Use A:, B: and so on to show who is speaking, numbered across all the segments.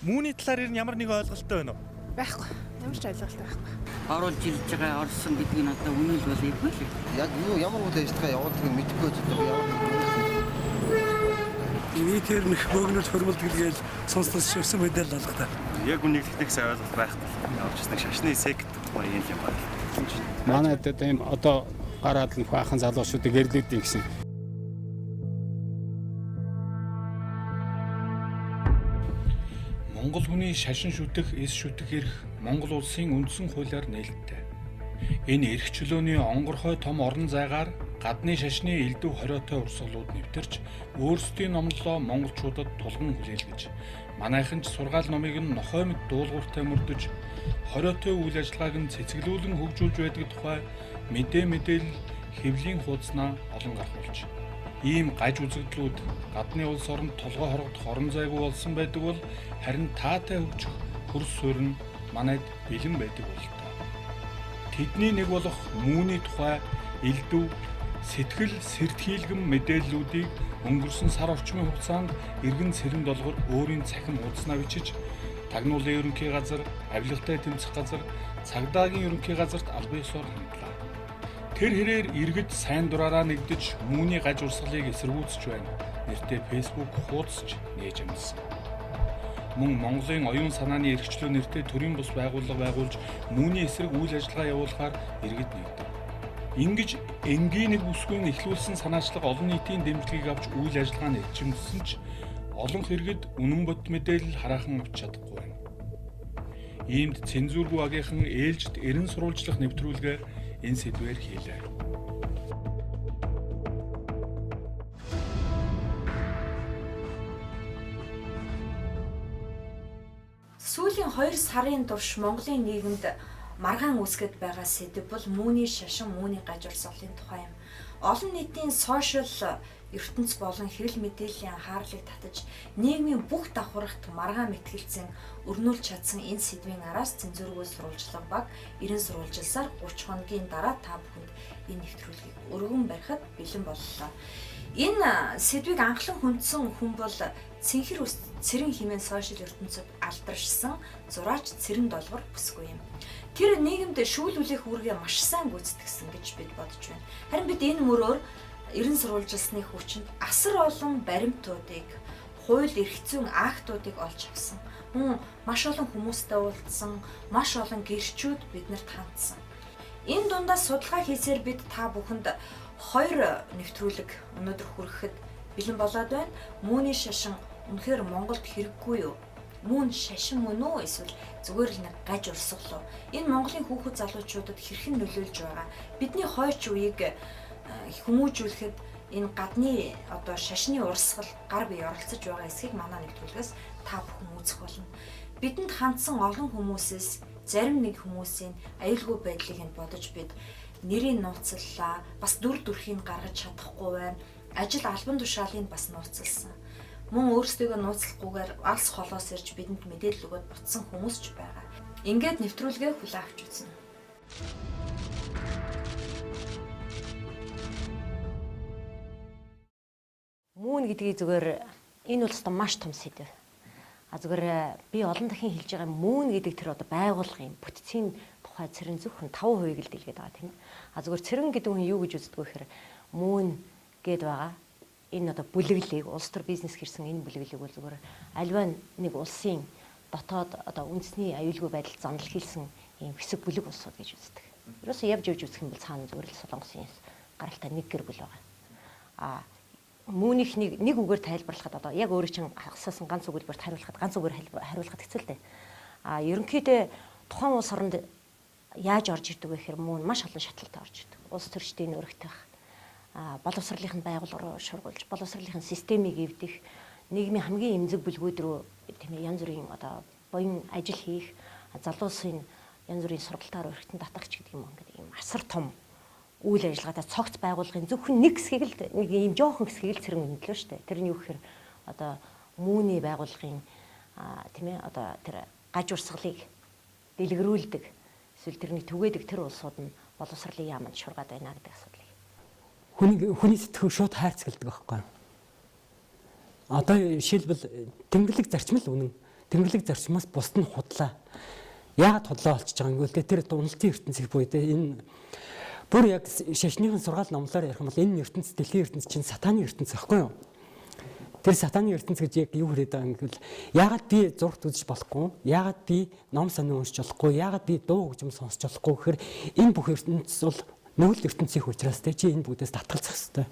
A: Мууны талаар ямар нэг ойлголттой байна уу?
B: Байхгүй. Ямар ч ойлголт байхгүй.
C: Оруулж ирж байгаа орсон гэдэг нь одоо үнэн л болоогүй л.
D: Яг юу ямар үйл ажиллагаа явуулдгийг мэдэхгүй зүйл
E: Нийтээр нөх бөөгнөж хөрмөлт гэлгээл сонслож шивсэн мэдээлэл алга та.
F: Яг үнийг техникс ойлголт байхгүй. Явж ирсэн шашны сект гоё юм байна.
G: Манайд ийм одоо гараад нөх баахан залуучуудыг эрлээдин гэсэн.
H: Монгол хүний шашин шүтэх, эс шүтэх эрх Монгол улсын үндсэн хуулиар нээлттэй. Энэ эрх чөлөөний онгорхой том орон зайгаар гадны шашны элдв хориотой урсгалууд нэвтэрч өөрсдийн номлолоо монголчуудад тулган хүлээлгэж манайхан ч сургаал номыг нь нохой мэд дуулууртай мөрдөж хориотой үйл ажиллагааг нь цэцгэлүүлэн хөгжүүлж байдаг тухай мэдээлэл хэвлийн хуудаснаа олон гаргуулж ийм гаж үзэгдлүүд гадны улс оронд толгой хоргодох орон зайгүй болсон байдаг бол харин таатай хөгжих хөрс суурь нь манайд бэлэн байдаг бололтой. Тэдний нэг болох мууны тухай элдв сэтгэл сэртхийлгэн мэдээллүүдийг өнгөрсөн сар орчмын хугацаанд эргэн цэрэн долгор өөрийн цахим хуудаснаа бичиж тагнуулын ерөнхий газар, авилгатай тэмцэх газар, цагдаагийн ерөнхий газарт албан ёсоор хандлаа. Тэр хэрээр иргэд сайн дураараа нэгдэж мууны гаж урсгалыг эсэргүүцэж байна. Нэртэй Facebook хуудасч нээж амжсан. Мөн Монголын оюун санааны эрхчлөө нэртэй төрийн бус байгууллага байгуулж мууны эсрэг үйл ажиллагаа явуулахаар иргэд нэгдэв. Ингэж энгийн нэг бүсгүйн эхлүүлсэн санаачлага олон нийтийн дэмжлэгийг авч үйл ажиллагаа нэвчимсэн ч олон хэрэгэд үнэн бот мэдээлэл хараахан авч чадахгүй байна. Иймд цензургүй агийнхан ээлжид эрен сурвалжлах нэвтрүүлгээ энэ сэдвээр хийлээ.
I: Сүүлийн 2 сарын турш Монголын нийгэмд маргаан үүсгэж байгаа сэдэв бол мууны шашин, мууны гаж урсгалын тухай юм. Олон нийтийн сошиал ертөнц болон хэвлэл мэдээллийн анхаарлыг татаж нийгмийн бүх давхаргт маргаан мэтгэлцэн өрнүүлж чадсан энэ сэдвийн араас цензургүй сурвалжлага баг эрен сурвалжилсаар 30 хоногийн дараа та бүхэнд энэ нэвтрүүлгийг өргөн барихад бэлэн боллоо. Энэ сэдвийг анхлан хүндсэн хүн бол Цэнхэр ус цэрэн хэмээн сошиал ертөнцид алдаршсан зураач Цэрэн Долгор бүсгүй юм. Тэр нийгэмд шүүлүүлэх үүргээ маш сайн гүйцэтгсэн гэж бид бодож байна. Харин бид энэ мөрөөр эрен сурвалжилсны хүчинд асар олон баримтуудыг, хууль эрх зүйн актуудыг олж авсан. Мөн маш олон хүмүүстэй уулзсан, маш олон гэрчүүд биднэрт хандсан. Энэ дундаас судалгаа хийсээр бид та бүхэнд 2 нэвтрүүлэг өнөөдөр хүрэхэд бэлэн болоод байна. Мууны шашин үнэхээр Монголд хэрэггүй юу? Мөн шашин мөн үү эсвэл зүгээр л нэг гаж урсгал уу? Энэ Монголын хүүхэд залуучуудад хэрхэн нөлөөлж байгаа? Бидний хойч үеийг хүмүүжүүлэхэд энэ гадны одоо шашны урсгал гар бие оролцож байгаа эсхийг манай нэвтрүүлгээс та бүхэн үзэх болно. Бидэнд хандсан олон хүмүүсээс зарим нэг хүмүүсийн аюулгүй байдлыг нь бодож бид нэрийг нууцлалаа, бас дүр төрхийг гаргаж чадахгүй байна. Ажил албан тушаалыг бас нууцлсан. Мөн өөрсдөө нууцлахгүйгээр алс холоос ирж бидэнд мэдээлэл өгöd бутсан хүмүүс ч байгаа. Ингээд нэвтрүүлгээ хүлээн авч үзнэ.
J: Мөн гэдгийг зүгээр энэ бол өстой маш том сэдв. Зүгээр би олон дахин хэлж байгаа мөн гэдэг тэр одоо байгуулгын бүтцийн тухай цэрэн зөвхөн 5% л дэлгээд байгаа тийм. Зүгээр цэрэн гэдэг хүн юу гэж үздэг вэ гэхээр мөн гэд байгаа. Энэ одоо бүлэглийг улс төр бизнес хэрсэн энэ бүлэглийг бол зүгээр альва нэг улсын дотоод одоо үндэсний аюулгүй байдал занал хийсэн ийм хэсэг бүлэг улсууд гэж үздэг. Ерөөсөө явж үзэх юм бол цаана зүгээр л Солонгосын гаралтай нэг гэр бүл байгаа. Мөнийх нэг үгээр тайлбарлахад одоо яг өөрөө чинь асуусан ганц үгээрт хариулахад ганц үгээр хариулахад хэцүү л дээ. Ерөнхийдөө тухайн улс оронд яаж орж ирдэг вэ гэхээр мөн маш олон шатлалтай орж ирдэг. Улс төрчдийн өргөтөх боловсролынхын байгууллага руу шургуулж, боловсролынхын системийг эвдэх, нийгмийн хамгийн эмзэг бүлгүүд рүү тийм янз бүрийн одоо буян ажил хийх, залуусын янз бүрийн сургалтаар өргөтөн татагч гэдэг юм ингээд ийм асар том үйл ажиллагаатай цогц байгууллагын зөвхөн нэг хэсгийг л нэг ийм жоохон хэсгийг л цэрэн өндлөө шүү дээ. Тэр нь юу гэхээр одоо мууны байгууллагын тийм ээ одоо тэр гаж урсгалыг дэлгэрүүлдэг эсвэл тэрний түгээдэг тэр улсууд нь боловсролын яамд шургаад байна гэдэг асуудал.
E: Хүний сэтгэл шууд хайрцагладаг байхгүй. Одоо жишээлбэл тэмдэглэг зарчмал үнэн.
K: Тэнгэрлэг зарчмаас бусд нь худлаа. Яагаад худлаа болчихж байгаа юм бэ? Тэр уналтын ертөнцийн буй те энэ бүр яг шашныхын сургаал номлоор ярих юм бол энэ ертөнц дэлхийн ертөнц чинь сатааны ертөнц байхгүй юу? Тэр сатааны ертөнц гэж яг юу хэлээд байгаа юм гэвэл яагаад би зургт үзэж болохгүй? Яагаад би ном сонин уншиж болохгүй? Яагаад би дуу хөгжим сонсож болохгүй гэхээр энэ бүх ертөнц бол нүгэл ертөнцийн учраас те чи энэ бүгдээс татгалзах хэрэгтэй.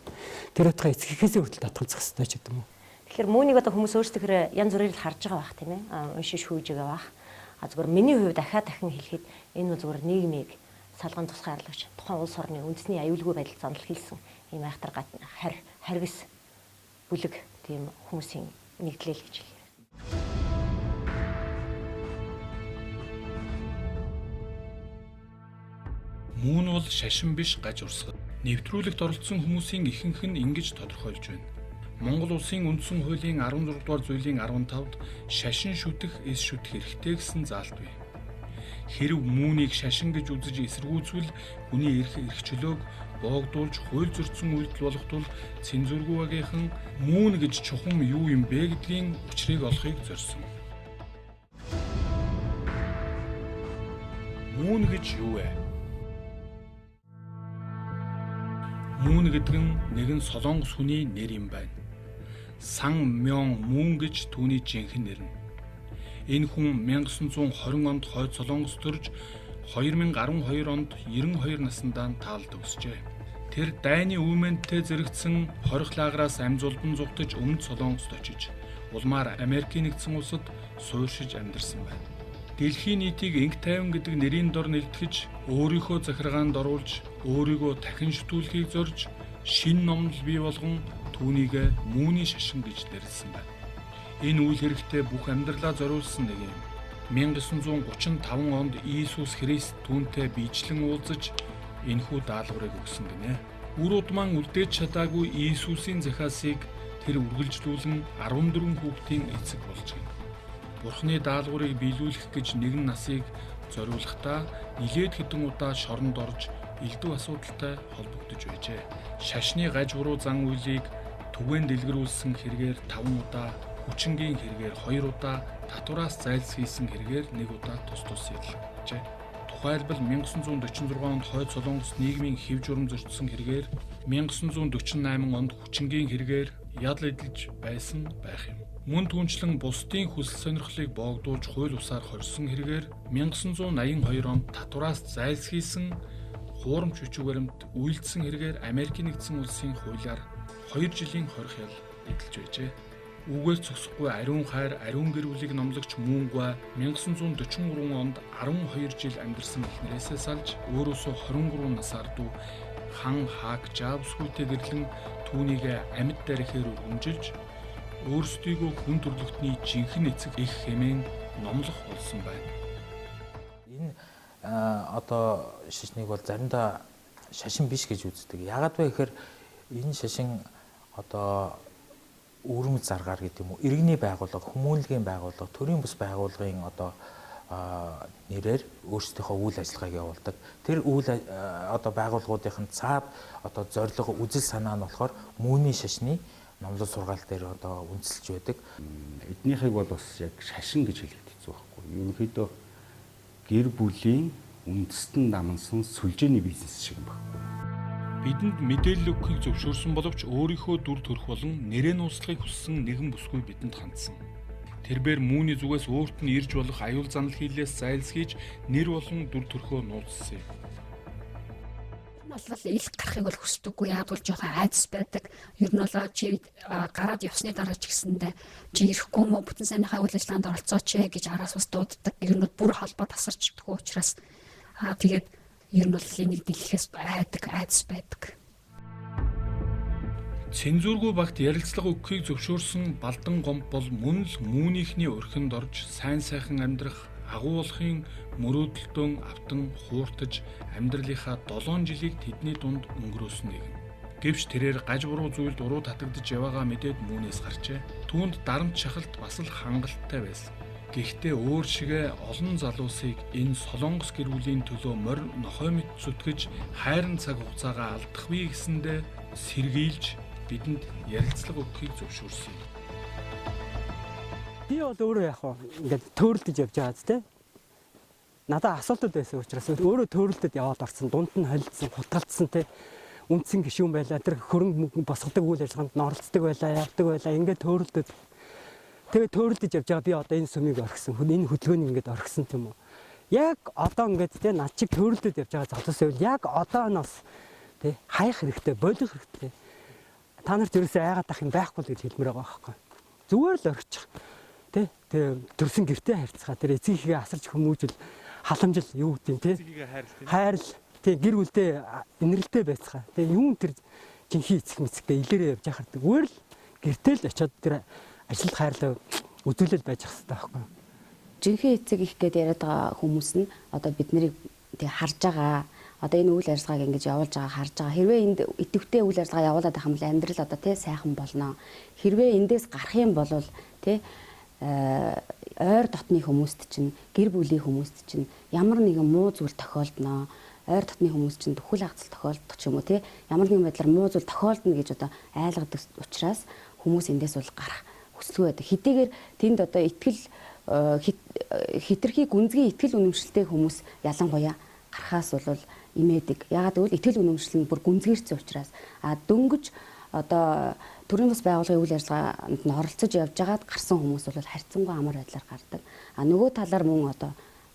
K: Тэр утгаа эцгийнхээсээ хүртэл татгалзах хэрэгтэй ч гэдэг юм уу?
J: Тэгэхээр Муунийг одоо хүмүүс өөрсдөө янз бүрээр харж байгаа байх тийм ээ. Уншиж шүүж байгаа байх. Зүгээр миний хувьд дахин хэлэхэд энэ зүгээр нийгмийг салган тусгай арлагч тухайн улс орны үндэсний аюулгүй байдал занал хийсэн ийм айхтар харгас бүлэг тийм хүмүүсийн нэгдлэл гэж хэлээ.
H: Мөн бол шашин биш гаж урсгал. Нэвтрүүлэгт оролцсон хүмүүсийн ихэнх нь ингэж тодорхойлж байна. Монгол улсын үндсэн хуулийн 16 дугаар зүйлийн 15-д шашин шүтэх, эс шүтэх эрхтэй гэсэн заалт бий. Хэрв Муунийг шашин гэж үзэж эсэргүүцвэл хүний эрх чөлөөг боогдуулж хууль зөрчсөн үйлдэл болох тул цензургүй багийнхан Муун гэж чухам юу юм бэ гэдгийн учрыг олохыг зорьсон. Муун гэж юу вэ? Муун гэдэг нь нэгэн солонгос хүний нэр юм байна. Сан Мён Мун гэж түүний жинхэнэ нэр нь. Энэ хүн 1920 онд Хойд Солонгос төрж 2012 онд 92 наснда таалд өсжээ. Тэр дайны үүмэнтэй зэрэгцсэн хорих лаграас амзулбан зугтаж Өмнөд Солонгост очиж улмаар Америкийн нэгдсэн улсад суурьшиж амьдарсан байна. Дэлхийн нийтийг инг тайван гэдэг нэрийн дор нэлтгэж өөрийнхөө захиргаанд оруулж өөрийгөө дахин шүтүүлэхийг зорж шин номлол бий болгон түүнийг Мууны шашин гэж нэрлсэн байна. Энэ үйл хэрэгтээ бүх амьдралаа зориулсан нэг юм. 1935 онд Иесус Христ түүнтэй биечлэн уулзаж энэхүү даалгаврыг өгсөн гинэ. Үр удман үлдээж чадаагүй Иесусийн захиасыг тэр үргэлжлүүлэн 14 хүүхдийн эцэг болж байна. Бурхны даалгаврыг биелүүлэх гэж нэгэн насыг зориулахдаа нилээд хэдэн удаа шоронд орж элдв асуудалтай холбогдож байжээ. Шашны гаж буруу зан үйлийг түгээн дэлгэрүүлсэн хэрэгээр 5 удаа, хүчингийн хэрэгээр 2 удаа, татвараас зайлсхийсэн хэрэгээр 1 удаа тус яллагджээ. Тухайлбал 1946 онд Хойд Солонгос нийгмийн хэв журам зөрчсөн хэрэгээр 1948 онд хүчингийн хэрэгээр ядал эдэлж байсан байх юм. Мөн түүнчлэн бусдын хүсэл сонирхлыг боогдуулж хууль усаар хорьсон хэрэгээр 1982 онд татвараас зайлсхийсэн хуурамч хүч баримт үйлдсэн хэрэгээр Америкийн нэгдсэн улсын хуулиар 2 жилийн хорих ял эдэлж байжээ. Үгээр зогсохгүй ариун хайр, ариун гэр бүлийг номлогч Муунгва 1943 онд 12 жил амьдарсан эхнэрээсээ салж өөрөөсөө 23 насаар дүү хан Хаак Жаавсгүйтэй гэрлэн түүнийг амьд дарихээр өргөмжилж өөрсдийгөө хүн төрлөختний жинхэнэ эцэг их хэмээн номлох болсон байна.
L: Энэ одоо шашныг бол заримдаа шашин биш гэж үздэг. Яагаад вэ гэхээр энэ шашин одоо өвөрмөц заргаар гэдэг юм уу, иргэний байгууллага, хүмүүнлэгийн байгууллага, төрийн бус байгууллагын одоо нэрээр өөрсдийнхөө үйл ажиллагааг явуулдаг. Тэр үйл одоо байгууллагуудын цаад одоо зорилго, үзэл санаа нь болохоор Мууны шашны номлол сургаал дээр одоо үндэслэж байдаг.
G: Эднийхийг бол бас яг шашин гэж хэлээд хэцүү байхгүй. Ерөнхийдөө гэр бүлийн үндэстэн намнсан сүлжээний бизнес шиг юм байна.
H: Бидэнд мэдээлэл өгөхийг зөвшөөрсөн боловч өөрийнхөө дүр төрх болон нэрээ нууцлахыг хүссэн нэгэн бүсгүй бидэнд хандсан. Тэрбээр Мууны зүгээс өөрт нь ирж болох аюул занал хийлээс зайлсхийж нэр болон дүр төрхөө нууцсан юм.
B: Бол ил гарахыг бол хүсдэггүй, яад бол жоохон айдас байдаг. Ер нь бол чи гараад явсны дараа ч гэсэндээ чи ирэхгүй мө бүтэн сайнхаа үйл ажиллагаанд оролцооч гэж араас бас дууддаг. Ер нь бүр холбоо тасарчдаг учраас тэгээд ер нь бол энийг дэлгэхээс айдас байдаг.
H: Цензургүй багт ярилцлага өгөхийг зөвшөөрсөн Балдан гомб бол мөн л Муунийхний өрхөнд орж сайн сайхан амьдрах, агуулгын мөрөөдөлтөө автан хууртаж амьдралынхаа 7 жилийг тэдний дунд өнгөрөөсөн нэгэн. Гэвч тэрээр гаж буруу зүйлд уруу татагдж яваагаа мэдээд Муунээс гарчээ. Түүнд дарамт шахалт бас л хангалттай байсан. Гэхдээ өөр шигэ олон залуусыг энэ солонгос гэр бүлийн төлөө морь нохой мэт зүтгэж хайрын цаг хугацаагаа алдах бий гэсэндээ сэргийлж бидэнд ярилцлага өгөхийг зөвшөөрсөн.
K: Би Би бол өөрөө яг ингээд төөрөлдөж явж байгаа зү. Надад асуудал байсан учраас өөрөө төөрөлдөд яваад орсон, дунд нь холилдсон, хутгалдсан те үндсэн гишүүн байлаа. Тэр хөрөнгө босгодог үйл ажиллагаанд оролцдог байлаа, явдаг байлаа. Ингээд төөрөлдөд тэгээ төөрөлдөж явж байгаа би одоо энэ сүмийг орхисон. Энэ хөдөлгөөнийг ингээд орхисон юм уу? Яг одоо ингээд те над чиг төөрөлдөд явж байгаа залуусаа яг одоо нь бас те хаях хэрэгтэй, болох хэрэгтэй. Та нарт ерөөсөө айгаад ах юм байхгүй л гэж хэлмээр байгаа байхгүй. Зүгээр л орчих. Тэ төрсөн гэртээ харьцгаа тэр эцгийнхээ асарч хүмүүжил халамжил юу гэдэг те хайрл те гэр бүлдээ инэрэлтэй байцгаа те юун тэр жинхэнэ эцэг мэцэгтэй илэрээ явж яхардаг зүгээр л гэртээ л очиод тэр ажилд хайрлаа үзүүлэл байж ах хэрэгтэй байхгүй.
M: Жинхэнэ эцэг их гэдээ яриад байгаа хүмүүс нь одоо бид нарыг тэг харж байгаа одоо энэ үйл ажиллагааг ингэж явуулж байгаа харж байгаа хэрвээ энд идэвхтэй үйл ажиллагаа явуулаад байх юм бол амьдрал одоо тий сайхан болно. Хэрвээ эндээс гарах юм бол тий ойр дотны хүмүүст чинь гэр бүлийн хүмүүст чинь ямар нэгэн муу зүйл тохиолдноо. Ойр дотны хүмүүс чинь дөхөл хагцал тохиолдох ч юм уу тий ямар нэгэн байдлаар муу зүйл тохиолдно гэж одоо айлгадаг учраас хүмүүс эндээс бол гарах хүсэлгүй байдаг. Хэдийгээр тэнд одоо итгэл хитрхи гүнзгий итгэл үнэмшилтэй хүмүүс ялангуяа гарахаас бол имээдэг. Ягаад гэвэл итгэл үнэмшил нь бүр гүнзгийрсэн учраас дөнгөж одоо төрийн бас байгууллагын үйл ажиллагаанд нь оролцож явж байгаад гарсан хүмүүс бол харьцангуй амар байдлаар гардаг. Нөгөө талаар мөн одоо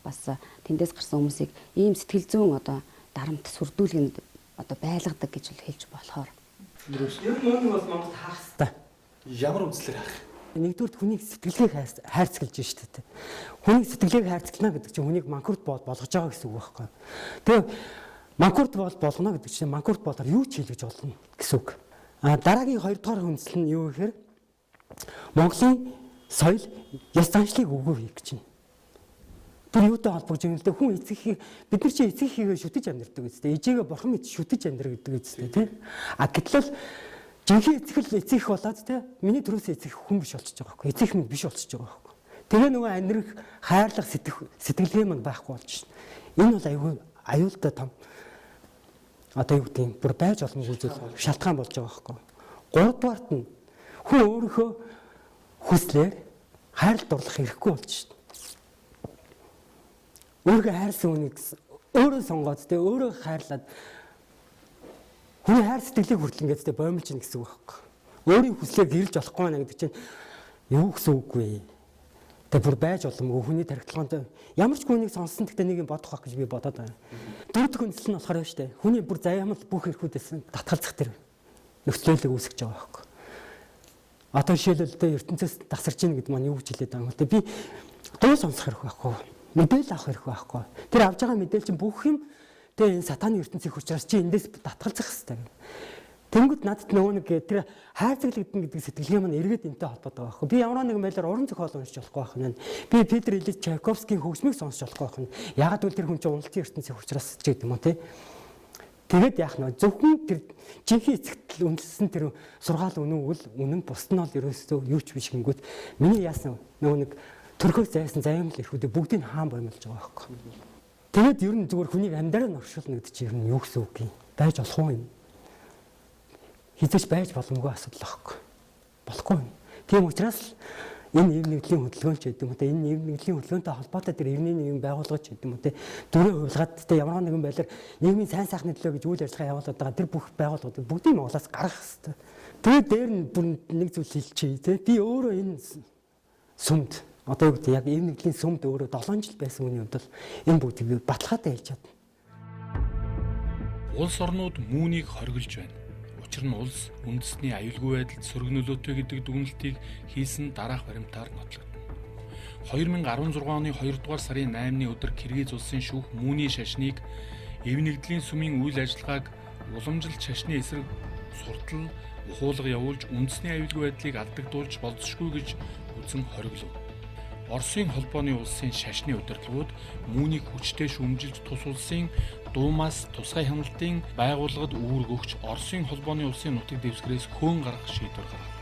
M: бас тэндээс гарсан хүмүүсийг ийм сэтгэл зүйн одоо дарамт сүрдүүлгэнд одоо байлгадаг гэж хэлж болохоор.
K: Ер нь мөн бол Монгол хаах хэрэгтэй.
E: Ямар үндслээр хаах?
K: Нэгдүгээр хүнийг сэтгэлгээг хайрцаглаж шүү дээ. Хүнийг сэтгэлгээг хайрцаглана гэдэг чинь хүнийг манкурт болгож байгаа гэсэн үг байхгүй. Тэгээ манкурт болгоно гэдэг чинь манкурт болоор юу ч хийлгэж болно гэсэн үг. Дараагийн 2 дугаар хүндэслэл нь юу гэхээр Монголын соёл яс заншлыг өгөө гэж чинь. Тэр юутай холбогдож байгаа юм л хүн эцэг бид нар чинь эцэгхийгээ шүтэж амьдэрдэг үстэй. Ээжигээ бурхан мэд шүтэж амьдэрдэг үстэй тий. Гэтэл жинхэнэ эцэг болоод тий миний төрөөс эцэг хүн биш болчихж байгаа байхгүй. Эцэг минь биш болчихж байгаа байхгүй. Тэгээ нөгөө амьдрах хайрлах сэтгэлгээ мань байхгүй болж шин. Энэ бол аюултай том одоо юу гэдэг юм бүр байж олон үзэл шалтгаан болж байгаа байхгүй. 3 дугаарт нь хүн өөрийнхөө хүслээр хайр дурлах хэрэггүй болж шин. Өөргөө хайрсан хүнийг өөрөө сонгоод тэ өөрөө хайрлаад хүний хайр сэтгэлийг хүртэл ингээд тэ боомлж ийн гэсэн үг байхгүй. Өөрийн хүслээр гэрэлж болохгүй байна гэдэг чинь юу гэсэн үг вэ? Тэ бүр байж боломгүй хүний тархитлагаанд ямар ч хүнийг сонссон гэхдээ нэг юм бодох байх гэж би бодоод байна. Дөрөв хүнсэл нь болохоор шүү дээ. Хүний бүр заяамал бүх эрхүүдээс татгалзах тэр нөхцөлөөлөг үүсгэж байгаа байхгүй. Одоо жишээлбэл тэ ертөнцөөс тасарч ийн гэдэг маань юу гэж хэлээд байгаа юм бэ? Би дуу сонсох хэрэг байхгүй. Мэдээлэл авах хэрэг байхгүй. Тэр авж байгаа мэдээлэл чинь бүх юм тэгээ энэ сатааны ертөнцийн хүчраас чи эндээс татгалзах хэрэгтэй. Тэнгүүд надад нөгөө нэг тэр хайрцаглагдана гэдэг сэтгэлгээ маань эргээд энтэй холбоотой байхгүй. Би ямар нэгэн байдлаар уран зохиол уншиж болохгүй байх нь. Би Петр Ильич Чайковскийн хөгжмийг сонсож болохгүй байх нь. Ягаад гэвэл тэр хүн чинь уналтын ертөнцийн хүчраас ч гэдэг юм уу тий. Тэгээд яах нь зөвхөн тэр жинхэнэ эцэгтэл үнэлсэн тэр сургаал үнэн үнэн бусд нь бол ерөөсөө юу ч биш гингүүд миний яасан нөгөө нэг төрхөөс зайсан заямл эрхүүдээ бүгдийг хаан боомлж байгаа байхгүй. Тэгээд ер нь зүгээр хүнийг амьдрал нь оршуулна гэдэг чинь ер нь юу гэсэн үг юм? Байж болох уу юм? Хизэж байж боломгүй асуудал байхгүй. Болохгүй юм. Тийм учраас энэ эв нэгдлийн хөдөлгөөн ч гэдэг юм уу те энэ эв нэгдлийн хөдөлгөөнтэй холбоотой тэр эвний нэгэн байгууллага ч гэдэг юм уу те дөрөв хувилгаад те ямар нэгэн байдлаар нийгмийн сайн сайхны төлөө гэж үйл ажиллагаа явуулаад байгаа тэр бүх байгууллагууд бүгдийг Монголоос гаргах хэрэгтэй. Тэгээд дээр нь бүр нэг зүйл хэлчихье те би өөрөө энэ сүмд одоо юу гэдэг яг эв нэгдлийн сүмд өөрөө 7 жил байсан хүний хувьд бол энэ бүгдийг баталгаатай хэлж чадна.
H: Улс орнууд үүнийг хоригдж байна. Учир нь улс үндэсний аюулгүй байдалд сөргөнөлөөтэй гэдэг дүгнэлтийг хийсэн дараах баримтаар нотлогдно. 2016 оны 2 дугаар сарын 8-ны өдөр Киргиз улсын шүүх Мууны шашныг эв нэгдлийн сүмийн үйл ажиллагааг уламжилт шашны эсрэг суртал ухуулга явуулж үндэсний аюулгүй байдлыг алдагдуулж болзошгүй гэж үзэн хориглов. Оросын холбооны улсын шашны удирдлагууд Муунийг хүчтэй шүүмжилж тус улсын Дуумаас тусгай хяналтын байгууллагад үүрэг өгч Оросын холбооны улсын нутаг дэвсгэрээс хөөн гаргах шийдвэр гаргав.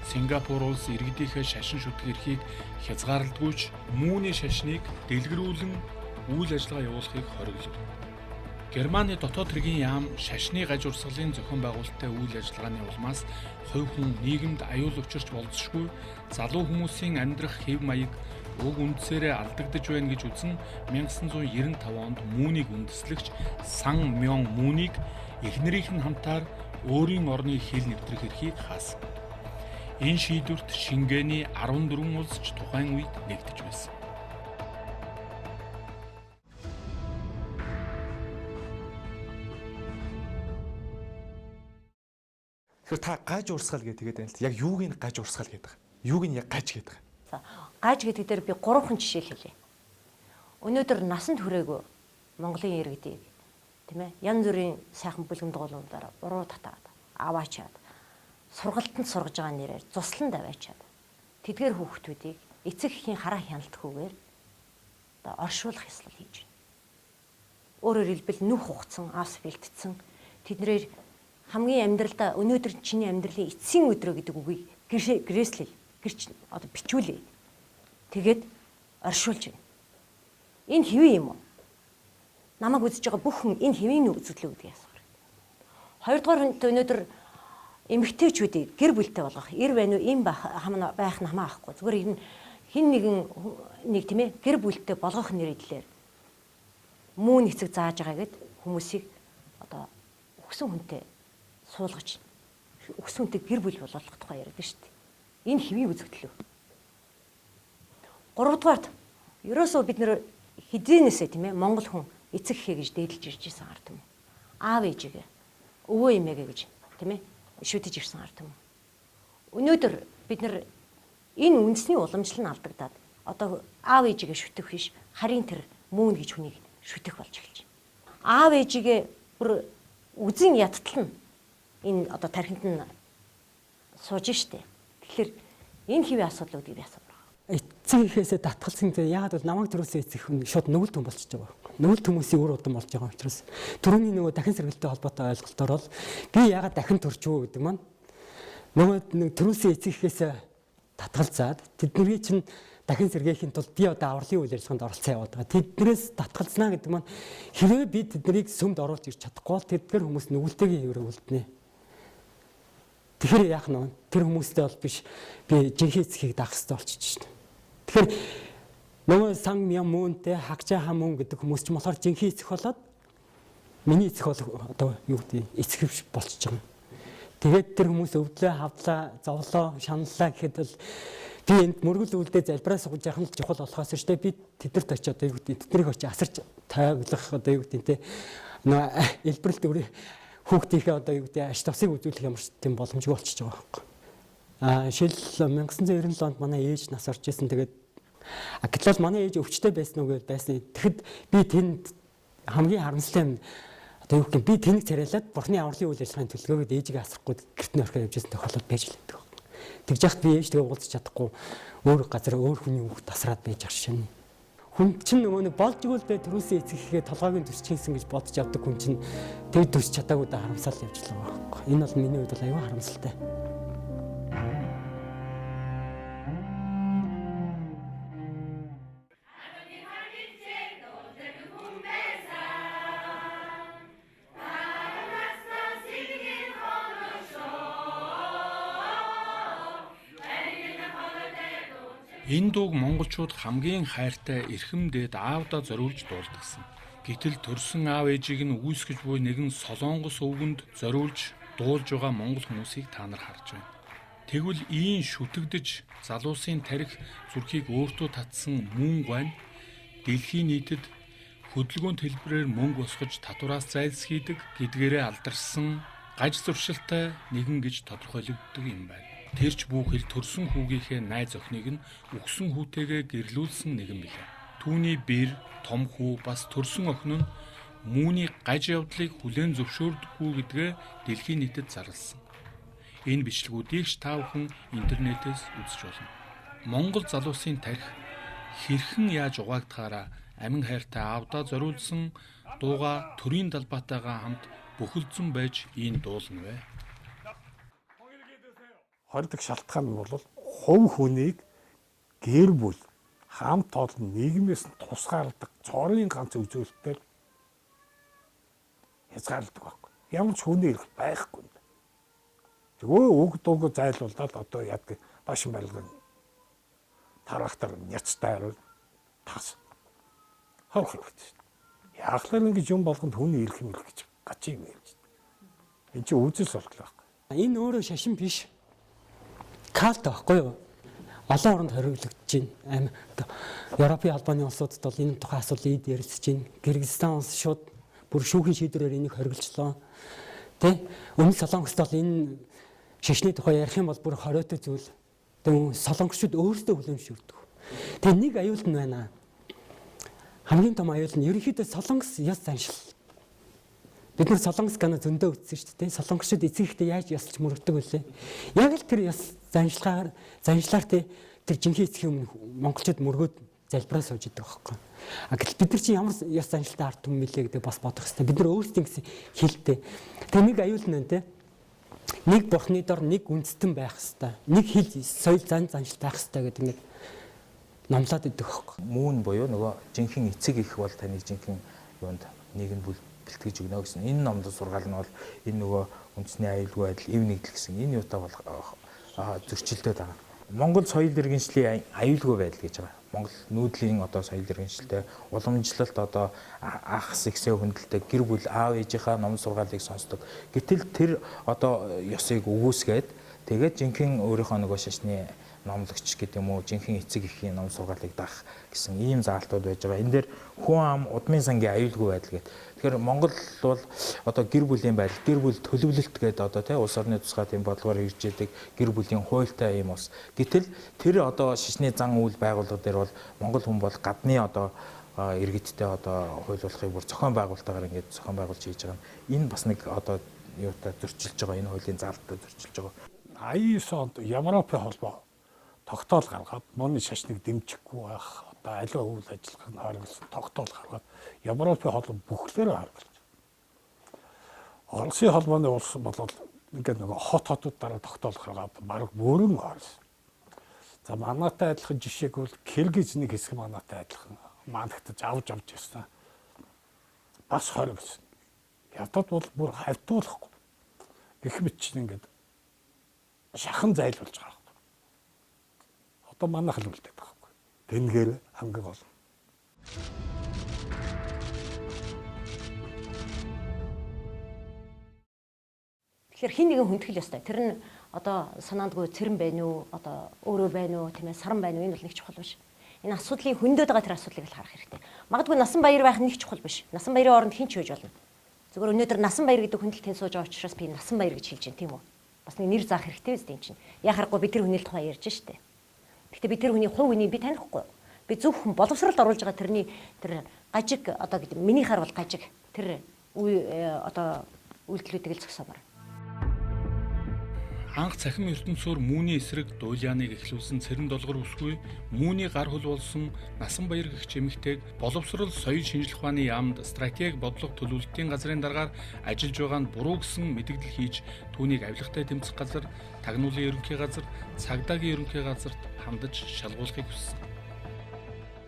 H: Сингапур улс иргэдийнхээ шашин шүтэх эрхийг хязгаарлагдгүйч Мууны шашныг дэлгэрүүлэн үйл ажиллагаа явуулахыг хориглов. Германы дотоод хэргийн яам шашны гаж урсгалын зохион байгуулалттай үйл ажиллагааны улмаас хувь хүн нийгэмд аюул учирч болзошгүй залуу хүмүүсийн амьдрах хэв маяг уг үндсээрээ алдагдж байна гэж үзэн 1995 онд Мүүнийг үндэслэгч Сан Мён Мүүнийг эхнэрийнхэн хамтаар өөрийн орны хэл нэвтрэх эрхийг хаасан. Энэ шийдвэрт Шенгений 14 улс ч тухайн үед нэгдэж байсан.
N: Тэгэхээр та гаж урсгал гэдэг байна л да. Яг юуг нь гаж урсгал гэдэг. Юуг нь яг гаж гэдэг.
J: Гаж гэдэг дээр би 3 жишээ хэлье. Өнөөдөр насанд хүрээгүй Монголын иргэдийг тийм ээ янз бүрийн сайхан бүлгэм дуулуудаар буруу татаад аваачаад сургалтанд сургаж байгаа нэрээр цуслан даваачаад тэдгээр хүүхдүүдийг эцэг эхийн хараа хяналтгүйгээр одоо оршуулах ёслол хийж байна. Өөрөөр хэлбэл нүх хугацсан, ас бэлтцсэн тэднэр хамгийн амьдралдаа өнөөдөр чиний амьдралын эцсийн өдрөө гэдэг үгийг гэрээслэе. Гэрч одоо бичүүлээ. Тэгээд оршуулж байна. Энэ хэвэн юм уу? Намайг үзэж байгаа бүх хүн энэ хэвийн үзэгдлөө гэдгийг асуух. Хоёрдугаар өнөөдөр эмэгтэйчүүдийг гэр бүлтэй болгох, эр байна уу, им байх нь хамаахгүй. Зүгээр энэ хин нэг тийм ээ гэр бүлтэй болгох нэрээр мөн эцэг зааж байгаа гэд хүмүүсийг одоо өгсөн хүнтэй суулгаж өгсөн хүнтэй гэр бүл болгох тухай яриад шүү дээ. Энэ хэвийн үзэгдэл үү? Гуравдугаарт ерөөсөө бид нэр хэдийнээсээ тийм ээ монгол хүн эцэг эхээ гэж дээдлж ирж байсан ард юм. Аав ээжигээ, өвөө эмээгээ гэж тийм ээ шүтэж ирсэн ард юм. Өнөөдөр бид нар энэ үндэсний уламжлал нь алдагдаад одоо аав ээжигээ шүтэх биш харин тэр мөн гэж хүнийг шүтэх болж эхэлж байна. Аав ээжигээ бүр үзэн ядтал нь энэ одоо тархинд нь сууж штэ. Тэгэхээр энэ хэвийн асуудал үүдийг би асуув.
K: Эцэг эхээсээ татгалсан гэдэг яагаад бол намайг төрөөсөө эцэг хүн шууд нүгэлт хүн болчихж байгаа. Нүгэлт хүмүүсийн үр удам болж байгаа учраас түрүүний нөгөө дахин сэргэлттэй холбоотой ойлголтоор бол би яагаад дахин төрчвөө гэдэг маань нөгөө төрөөсөө эцэг эхээсээ татгалзаад тэдний чинь дахин сэргээхийн тулд би одоо авралын үйл ажиллагаанд оролцсон яваад байгаа. Тэднээс татгалзнаа гэдэг маань хэрвээ би тэднийг сүмд оруулж ирч чадахгүй бол тэдгээр хүмүүс нүгэлтэйгээ хэврээ үлднэ. Тэгэхээр яах нь тэр хүмүүстэй бол биш би жинхэнэ эцгийг даах хэрэгтэй болчихж байна. Тэгэхээр нөгөө Сан Мён Мөнтэй хагчаа хам мөн гэдэг хүмүүс ч болохоор жинхэнэ эцэг болоод миний эцэг бол одоо юу гэдэг эцэг болчихж байгаа. Тэгээд тэр хүмүүс өвдлөө хавдлаа зовлоо шаналлаа гэхэд бол би энд мөргөл үлдээ залбираа сууж яхах нь чухал болохоос ч тийм би тэднэрт очиж одоо юу гэдэг тэднийг очиж асарч тааглах одоо юу гэдэг те нөгөө элбэрэлт өрөө хүүхдийнхээ одоо юу гэдэг аш тосыг үзүүлэх ямар ч тийм боломжгүй болчихж байгаа байхгүй. Жишээл 1997 онд манай ээж нас орж исэн. Тэгээд гэтэл манай ээж өвчтэй байсан уу гэж байсан. Тэгэхэд би тэнд хамгийн харамсалтай юм одоо юу гэх юм би тэнэг царайлаад бурхны авралын үйл ажиллагааны төлөвлөгөөд ээжигээ асрахгүй гэрт нь орхиод явж байсан тохиолдол байж л байдаг. Тэгж яхад би ээжтэйгээ уулзах чадахгүй өөр газар өөр хүний хүүхд тасраад байж ах шин. Хүн чинь нөгөө нэг болж игэл бай төрөөсөө эцэг ихээ толгойн төсчихсэн гэж бодож явдаг хүн чинь тэг төсч чадаагүй да харамсал явж л байгаа байхгүй. Энэ бол миний хувьд бол аюу харамсалтай.
H: Энэ дууг монголчууд хамгийн хайртай эрхэм дээд аавдаа зориулж дуулдагсан. Гэтэл төрсөн аав ээжийг нь үүсгэж буй нэгэн солонгос өвгөнд зориулж дуулж байгаа монгол хүмүүсийг та нар харж байна. Тэгвэл ийм шүтэгдэж залуусын тарих зүрхийг өөртөө татсан мөн гуань дэлхийн нийтэд хөдөлгөөнд хэлбэрээр мөнгө босгож татвараас зайлсхийдэг гэдгээрээ алдарсан гаж зуршилтай нэгэн гэж тодорхойлогддог юм байна. Тэрч бүхэл төрсөн хүүгийнхээ найз охиныг нь өгсөн хүүтэйгээ гэрлүүлсэн нэгэн билээ. Түүний бэр, том хүү бас төрсөн охин нь Мууны гаж явдлыг хүлээн зөвшөөрдөггүй гэдгээ дэлхийн нийтэд зарласан. Энэ бичлэгүүдийг та бүхэн интернетээс үзэж болно. Монгол залуусын тарих хэрхэн яаж угаагдахаараа амин хайртай аавдаа зориулсан дууга төрийн далбаатайгаа хамт бүхэлдсэн байж ийм дуулна вэ.
E: Хордог шалтгаан нь бол хувь хүнийг гэр бүл хамт олон нийгмээс нь тусгаарладаг цорын ганц үзүүлэлтээр хязгаарладаг байхгүй. Ямар ч хүний эрх байхгүй юм. Тэгвэл үг дууг зайлуулаад одоо яадаг башин байлгын тарахтар няцтай харуул тас. Хохор гэж. Яахлаар ингэж юм болгонд хүний эрх юм гэж гачи юм ярьж байна. Энд чинь үзэл суртал байхгүй.
K: Энэ өөрөө шашин биш. Калт байхгүй юу? Олон оронд хориглогдож байна. Европын албаны улсуудад бол энэ тухай асуудлыг ярилцж байна. Кыргызстан улс шууд бүр шүүхийн шийдвэрээр энийг хориглолцлоо. Тэ? Өмнө Солонгост бол энэ шашны тухай ярих юм бол бүр хориотой зүйл. Тэгвэл солонгочууд өөрсдөө хүлээмжшүүлдэг. Тэгээ нэг аюул нь байна. Хамгийн том аюул нь ерөнхийдөө солонгос яс заншил. Бид нар солонгос гана зөндөө үзсэн шүү дээ. Солонгочууд эцэгтэй яаж ясалж мөрөгдөг вүлээ. Яг л тэр яс заншлаар тэр жинхэнэ эцгийн өмнө монголчууд мөргөөд залбираа сууж идэг байхгүй. Гэтэл бид нар чи ямар яс заншилтай ард түмэн мэлээ гэдэг бас бодох хэрэгтэй. Бид нар өөрсдийн гэсэн хэлтэй. Тэгээ нэг аюул нь байна те. Нэг бурхны дор нэг үндэстэн байх хэрэгтэй. Нэг хил соёл заншил байх хэрэгтэй гэдэг нэг номлоод идэх байхгүй.
L: Мөн буюу нөгөө жинхэнэ эцэг их бол таны жинхэнэ юунд нийгэм бэлтгэж өгнө гэсэн. Энэ номлол сургаал нь бол энэ нөгөө үндэсний аюулгүй байдал, эв нэгдэл гэсэн энэ юутай бол зөрчилдөд байгаа. Монгол соёл иргэншлийн аюулгүй байдал гэж байгаа. Монгол нүүдлийн одоо соёл иргэншилтэй уламжлалт одоо ахс ихсээ хөндлөлтөд гэр бүл аав ээжийнхаа ном сургаалыг сонсдог. Гэтэл тэр одоо ёсыг өгөөсгээд тэгээд жинхэнэ өөрийнхөө нөгөө шашны номлогч гэдэг юм уу жинхэнэ эцэг эхийн ном сургаалыг даах гэсэн ийм заалтууд байж байгаа. Энэ дээр хүн ам удмын сангийн аюулгүй байдал гэдэг. Тэгэхээр Монгол бол одоо гэр бүлийн байдал, гэр бүл төлөвлөлт гэдэг одоо тий улс орны тусгай тийм бодлогоор ирж идэг гэр бүлийн хуультай юм ус. Гэтэл тэр одоо шашны зан үйл байгууллага дээр бол Монгол хүн бол гадны одоо иргэдтэй одоо хуулиулахыг бүр зохион байгуулалтаагаар ингээд зохион байгуулж хийж байгаа. Энэ бас нэг одоо юутай зөрчилж байгаа энэ хуулийн заалттай зөрчилж байгаа.
E: 89 онд Европын холбоо тогтоол гаргаад mooны шашныг дэмжихгүй байх одоо аливаа үйл ажиллагааг харуулсан тогтоол гаргаад Европын холбоо бүхлээр харуулж. Оросын холбооны улс бол ингээд нөгөө хотуудаараа тогтоол гаргаад баг бүрэн харуулсан. За манайтай адилхан жишээг бол Киргиз нэг хэсэг манайтай адилхан манагтаж авч ирсэн. Бас хориглосон. Ятад бол бүр хавтуулахгүй. Гэх мэт чинь ингээд шахан зайлуулж байгаа. Одоо манайх л үлдээд байгаа байхгүй. Тэнгээр хамгийн гол.
J: Тэгэхээр хин нэгэн хүндгэл ёстой. Тэр нь одоо санаандгүй цэрэн байна уу, одоо өөрөө байна уу, тийм ээ саран байна уу, энэ бол нэг чухал биш. Энэ асуудлыг хөндөд байгаа тэр асуудлыг л харах хэрэгтэй. Магадгүй насан баяр байх нь нэг чухал биш. Насан баярын оронд хин ч үйж болно. Зөвхөн өнөөдөр насан баяр гэдэг хүндэл тань сууж байгаа учраас би насан баяр гэж хэлж байна, тийм үү? Бас нэг нэр заах хэрэгтэй үстэй юм чинь. Яхахгүй бид тэр хүний тухай ярьж штэ. Гэхдээ бид тэр хүний хувь үнийг би танихгүй. Би зөвхөн боловсролд оруулж байгаа тэрний тэр гажиг одоо гэдэг миний хар бол гажиг тэр одоо үйлдэлүүдийг л зогсоомор.
H: Анх цахим ертөнцөөр Мууны эсрэг дуйлааныг эхлүүлсэн Цэрэн Долгор үсгүй Мууны гар хөл болсон Насан баяр гэх эмэгтэйг боловсрол соёл шинжлэх ухааны яамд стратеги бодлого төлөвлөлтийн газрын дараагаар ажиллаж байгаа нь буруу гэсэн мэдэгдэл хийж түүнийг авилгатай тэмцэх газар, тагнуулын ерөнхий газар, цагдаагийн ерөнхий газарт хандаж шалгуулахыг хүссэн.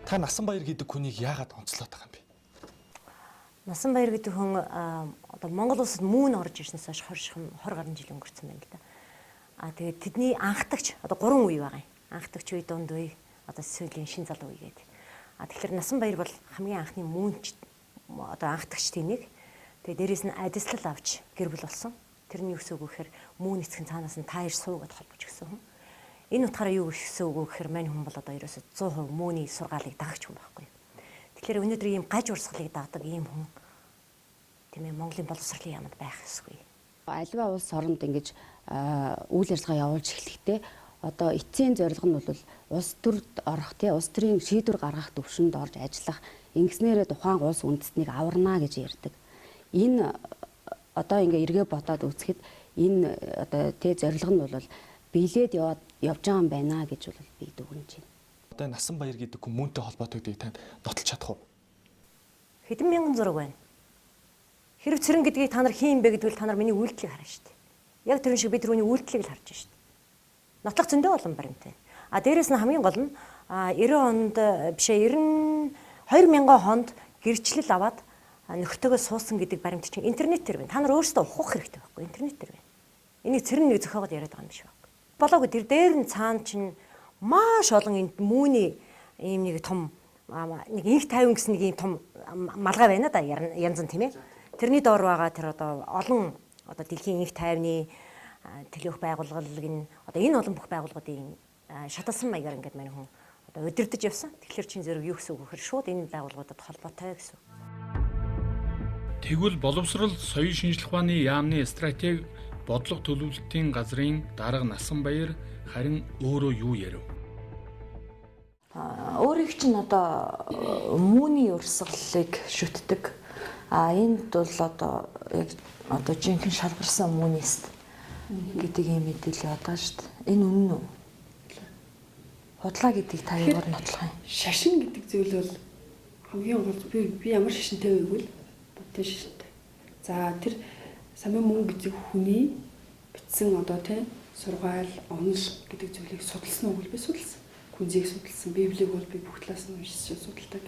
N: Та Насан баяр гэдэг хүнийг яагаад онцлоод байгаа юм бэ?
J: Насан баяр гэдэг хүн одоо Монгол улсад мөн орж ирснээс хойш 20 гаруй жил өнгөрцөн байна л да. Тэгээд тэдний анхдагч одоо 3 үе байгаа юм. Анхдагч үе, дунд үе, одоо сүүлийн шин залуу үе гэдэг. Тэгэхээр Насан баяр бол хамгийн анхны мөнч одоо анхдагчдын нэг. Тэгээд дээрэс нь адислал авч гэр бүл болсон. Тэрний юу гэсэн үг вэ гэхээр мөн эцэг цаанаас нь та ир суугаад холбож гисэн хүн. Энэ утгаараа юу гэсэн үг вэ гэхээр мань хүн бол одоо ерөөсө 100% мөний сургаалыг дагагч хүн байхгүй. Тэгэхээр өнөөдөр ийм гаж урсгалыг даадаг ийм хүн тийм ээ Монголын боловсролын яамд байх ёсгүй.
M: Аливаа улс оронд ингэж үйл ажиллагаа явуулж эхлэхдээ одоо эцсийн зорилго нь бол улс төрд орох тий улс төрийн шийдвэр гаргах төвшөнд орж ажиллах ингэснээрээ тухайн улс үндэстнийг аварна гэж ярьдаг. Энэ одоо ингээ эргээ бодоод үзэхэд энэ одоо тий зорилго нь бол биелээд явж байгаа юм байна гэж бол би дүгнэж байна.
N: Одоо Насан баяр гэдэг хүн мөнтэй холбоотой гэдгийг танд нотолж чадах уу?
J: Хэдэн мянган зураг байна. Хэрэг цэрэн гэдгийг та нар хийн бэ гэдвэл та нар миний үйлдэлийг харна шүү дээ. Яг тэр шиг би тэрүүний үйлдэлийг л харж байна шүү дээ. Нотлох зөндөө олон баримттай. Дээрээс нь хамгийн гол нь 90 онд бишээ 2000 хонд гэрчлэл аваад нөхртөөгөө суусан гэдэг баримт чинь интернетээр байна. Та нар өөрсдөө ухах хэрэгтэй байхгүй интернетээр байна. Энийг цэрэн нэг зохиогоод яриад байгаа юм биш байхгүй. Болоогүй тэр дээр нь цаана чинь маш олон энд мууны ийм нэг том нэг инх тайван гэсэн нэг ийм том малгай байна да янз нь тийм ээ. Тэрний доор байгаа тэр одоо олон одоо дэлхийн инх тайвны төлөөх байгууллагын одоо энэ олон бүх байгууллагуудын шаталсан маягаар ингээд манай хүн одоо удирдах явсан. Тэгэхээр чин зэрэг юу гэсэн үг гэхээр шууд энэ байгууллагуудад холбоотой гэсэн.
H: Тэгвэл боловсрол соёлын шинжилх ухааны яамны стратеги бодлого төлөвлөлтийн газрын дарга Насанбаяр харин өөрөө юу ярив?
O: Өөрийг чинь одоо мууны урсгалыг шүтдэг. Энд бол одоо яг одоо жинхэнэ шалгарсан муунист гэдэг юм мэдээлэл одоо шүү дээ. Энэ үнэн үү? Худлаа гэдгийг та юугаар нотлох юм?
P: Шашин гэдэг зүйл бол хамгийн гол би ямар шашинтай байвал бодтой шашинтай. За тэр самын мөн гэдэг хүний бичсэн одоо тийм сургаал, онол гэдэг зүйлийг судалсан уу? Би судалсан. Күнзийг судалсан, Библийг бол би бүх талаас нь уншиж судалдаг.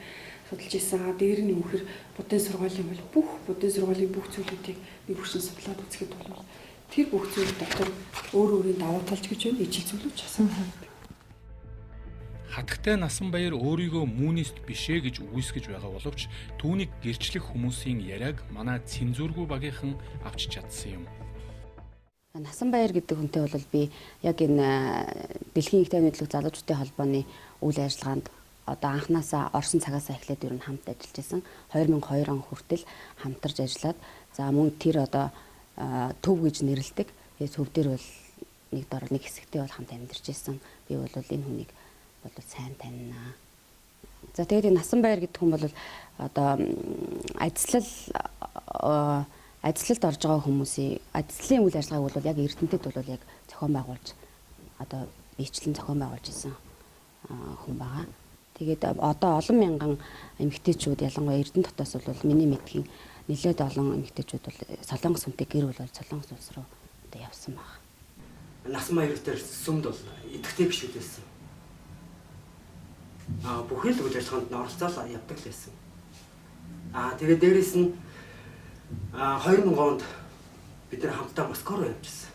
P: Судалж исэн. Дээр нь өгөхөр буддын сургаалын бол бүх буддын сургаалын бүх зүйлүүдийг би бүршин судлаад үзэхэд бол тэр бүх зүйл дотор өөр өөрийн давуу талч гэж байна. Ижил зүйлүүд ч асуух.
H: Хатагтай Насанбаяр өөрийгөө муунист бишээ гэж үгүйсгэж байгаа боловч түүнийг гэрчлэх хүмүүсийн яриаг манай цензургүй багийнхан авч чадсан юм.
M: Насанбаяр гэдэг хүнтэй бол би яг энэ Дэлхийн Инх тайвны төлөв залуучуудын холбооны үйл ажиллагаанд одоо анханасаа орсон цагаасаа эхлээд ер нь хамт ажиллаж байсан. 2002 он хүртэл хамтарч ажиллаад за мөн тэр одоо төв гэж нэрлэдэг. Тэгээ төв дээр бол нэг дор нэг хэсэгтээ бол хамт амьдарч байсан. Би бол энэ хүнийг бол сайн танина. За тэгээд энэ Насанбаяр гэдэг хүн бол одоо ажиллалд орж байгаа хүмүүсийн ажлын үйл ажиллагааг бол яг Эрдэнэтэд бол яг зохион байгуулж одоо бичлэн зохион байгуулж исэн хүн байгаа. Тэгээд одоо олон мянган эмэгтэйчүүд ялангуяа Эрдэнэ дотоос бол миний мэдхийн нэлээд олон эмэгтэйчүүд бол Солонгос хүнтэй гэр бүл болж Солонгос улс руу одоо явсан байна.
K: Насанбаяр дээр сүмд бол идэвхтэй биш үлээсэн. Бүхэл үйл ажиллагаанд нь оролцоод явдаг л байсан. Тэгээд дээрэс нь 2000 онд бид нэр хамтдаа Москва руу явжсэн.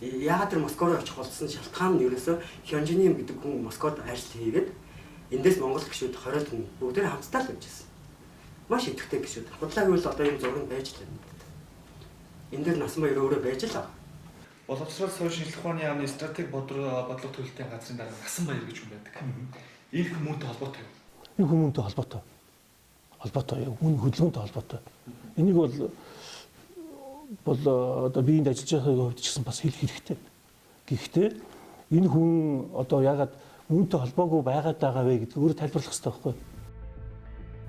K: Яагаад тэр Москва руу очих болсон шалтгаан нь ерөөсөө Хёнжиним гэдэг хүн Москвад ажил хийгээд эндээс Монгол гишүүд 20 хүн бүгдээ хамтдаа л явжсэн. Маш идэвхтэй гишүүд. Худлаа гэвэл одоо юм зураг байж л байна. Энд дээр Насанбаяр өөрөө байж л байгаа.
N: Боловсрол соёлын шинжилх ухааны яамны стратеги бодлого төлөвлөлтийн газрын дарга Насанбаяр гэж хүн байдаг. Энэ хүмүүнтэй холбоотой юу?
E: Энэ хүмүүнтэй холбоотой. Хүн хөдөлгөөнтэй холбоотой. Энийг бол одоо биеинд ажиллаж байгаа хувьд ч гэсэн бас хэлэх хэрэгтэй. Гэхдээ энэ хүн одоо ягаад үүнтэй холбоогүй байгаад байгаа вэ гэдгийг өөрөө тайлбарлах хэрэгтэй байхгүй юу?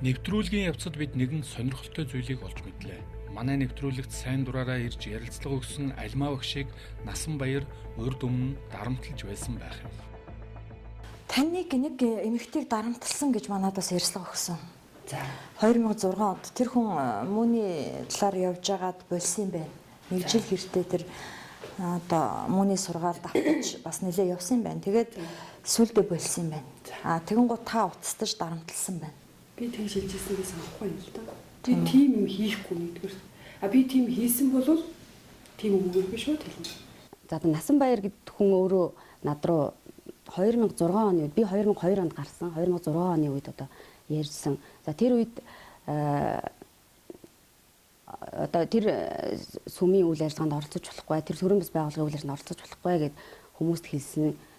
H: Нэвтрүүлгийн явцад бид нэгэн сонирхолтой зүйлийг олж мэдлээ. Манай нэвтрүүлэгт сайн дураараа ирж ярилцлага өгсөн Альмаа багшийг Насанбаяр урд өмнө дарамтлаж байсан байх юм.
O: Таныг нэг эмэгтэйг дарамтлсан гэж манад бас ярьцлага өгсөн. 2006 онд тэр хүн мууны талаар явж байгаад болсон юм байна. Нэг жил хэртээ тэр одоо мууны сургаалд автаж бас нэлээ явсан юм байна. Тэгээд сүлдө болсон юм байна. Тэгэн гоо та уцтаж дарамтлсан байна.
P: Би тэгж хэлжсэнээс авахгүй юм л да. Би тийм юм хийхгүй нэгдүгээр. Би тийм хийсэн бол тийм үгүй шүү хэлнэ.
M: За Насанбаяр гэдэг хүн өөрөө над руу 2006 оны үед би 2002 онд гарсан. 2006 оны үед одоо ярьсан. За тэр үед одоо тэр сүмийн үйл ажиллагаанд оролцож болохгүй, тэр төрийн бас байгууллагын үйл ажиллагаанд оролцож болохгүй гэд хүмүүст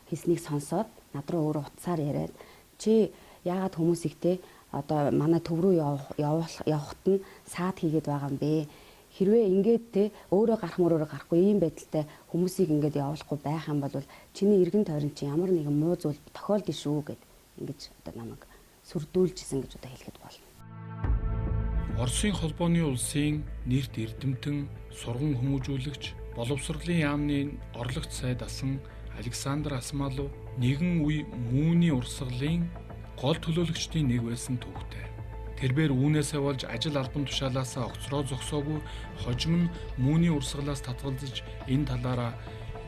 M: хэлснийг сонсоод над руу өөрөө утсаар яриад чи яагаад хүмүүсийг те одоо манай төв рүү явахт нь саад хийгээд байгаа юм бэ? Хэрвээ ингээд те өөрөө гарах мөрөөрөө гарахгүй ийм байдалтай хүмүүсийг ингээд явуулахгүй байх юм бол чиний эргэн тойрон чи ямар нэгэн муу зүйл тохиолдно шүү гэд ингэж одоо намайг сүрдүүлжсэн гэж одоо хэлэхэд болно.
H: Оросын холбооны улсын нэрт эрдэмтэн, сурган хүмүүжүүлэгч, боловсролын яамны орлогч сайд асан Александр Асмалов нэгэн үе мууны урсгалын гол төлөөлөгчдийн нэг байсан түүхтэй. Тэрээр үүнээсээ болж ажил албан тушаалаасаа огцроо зогсоогүй хожим нь мууны урсгалаас татгалзаж энэ талаараа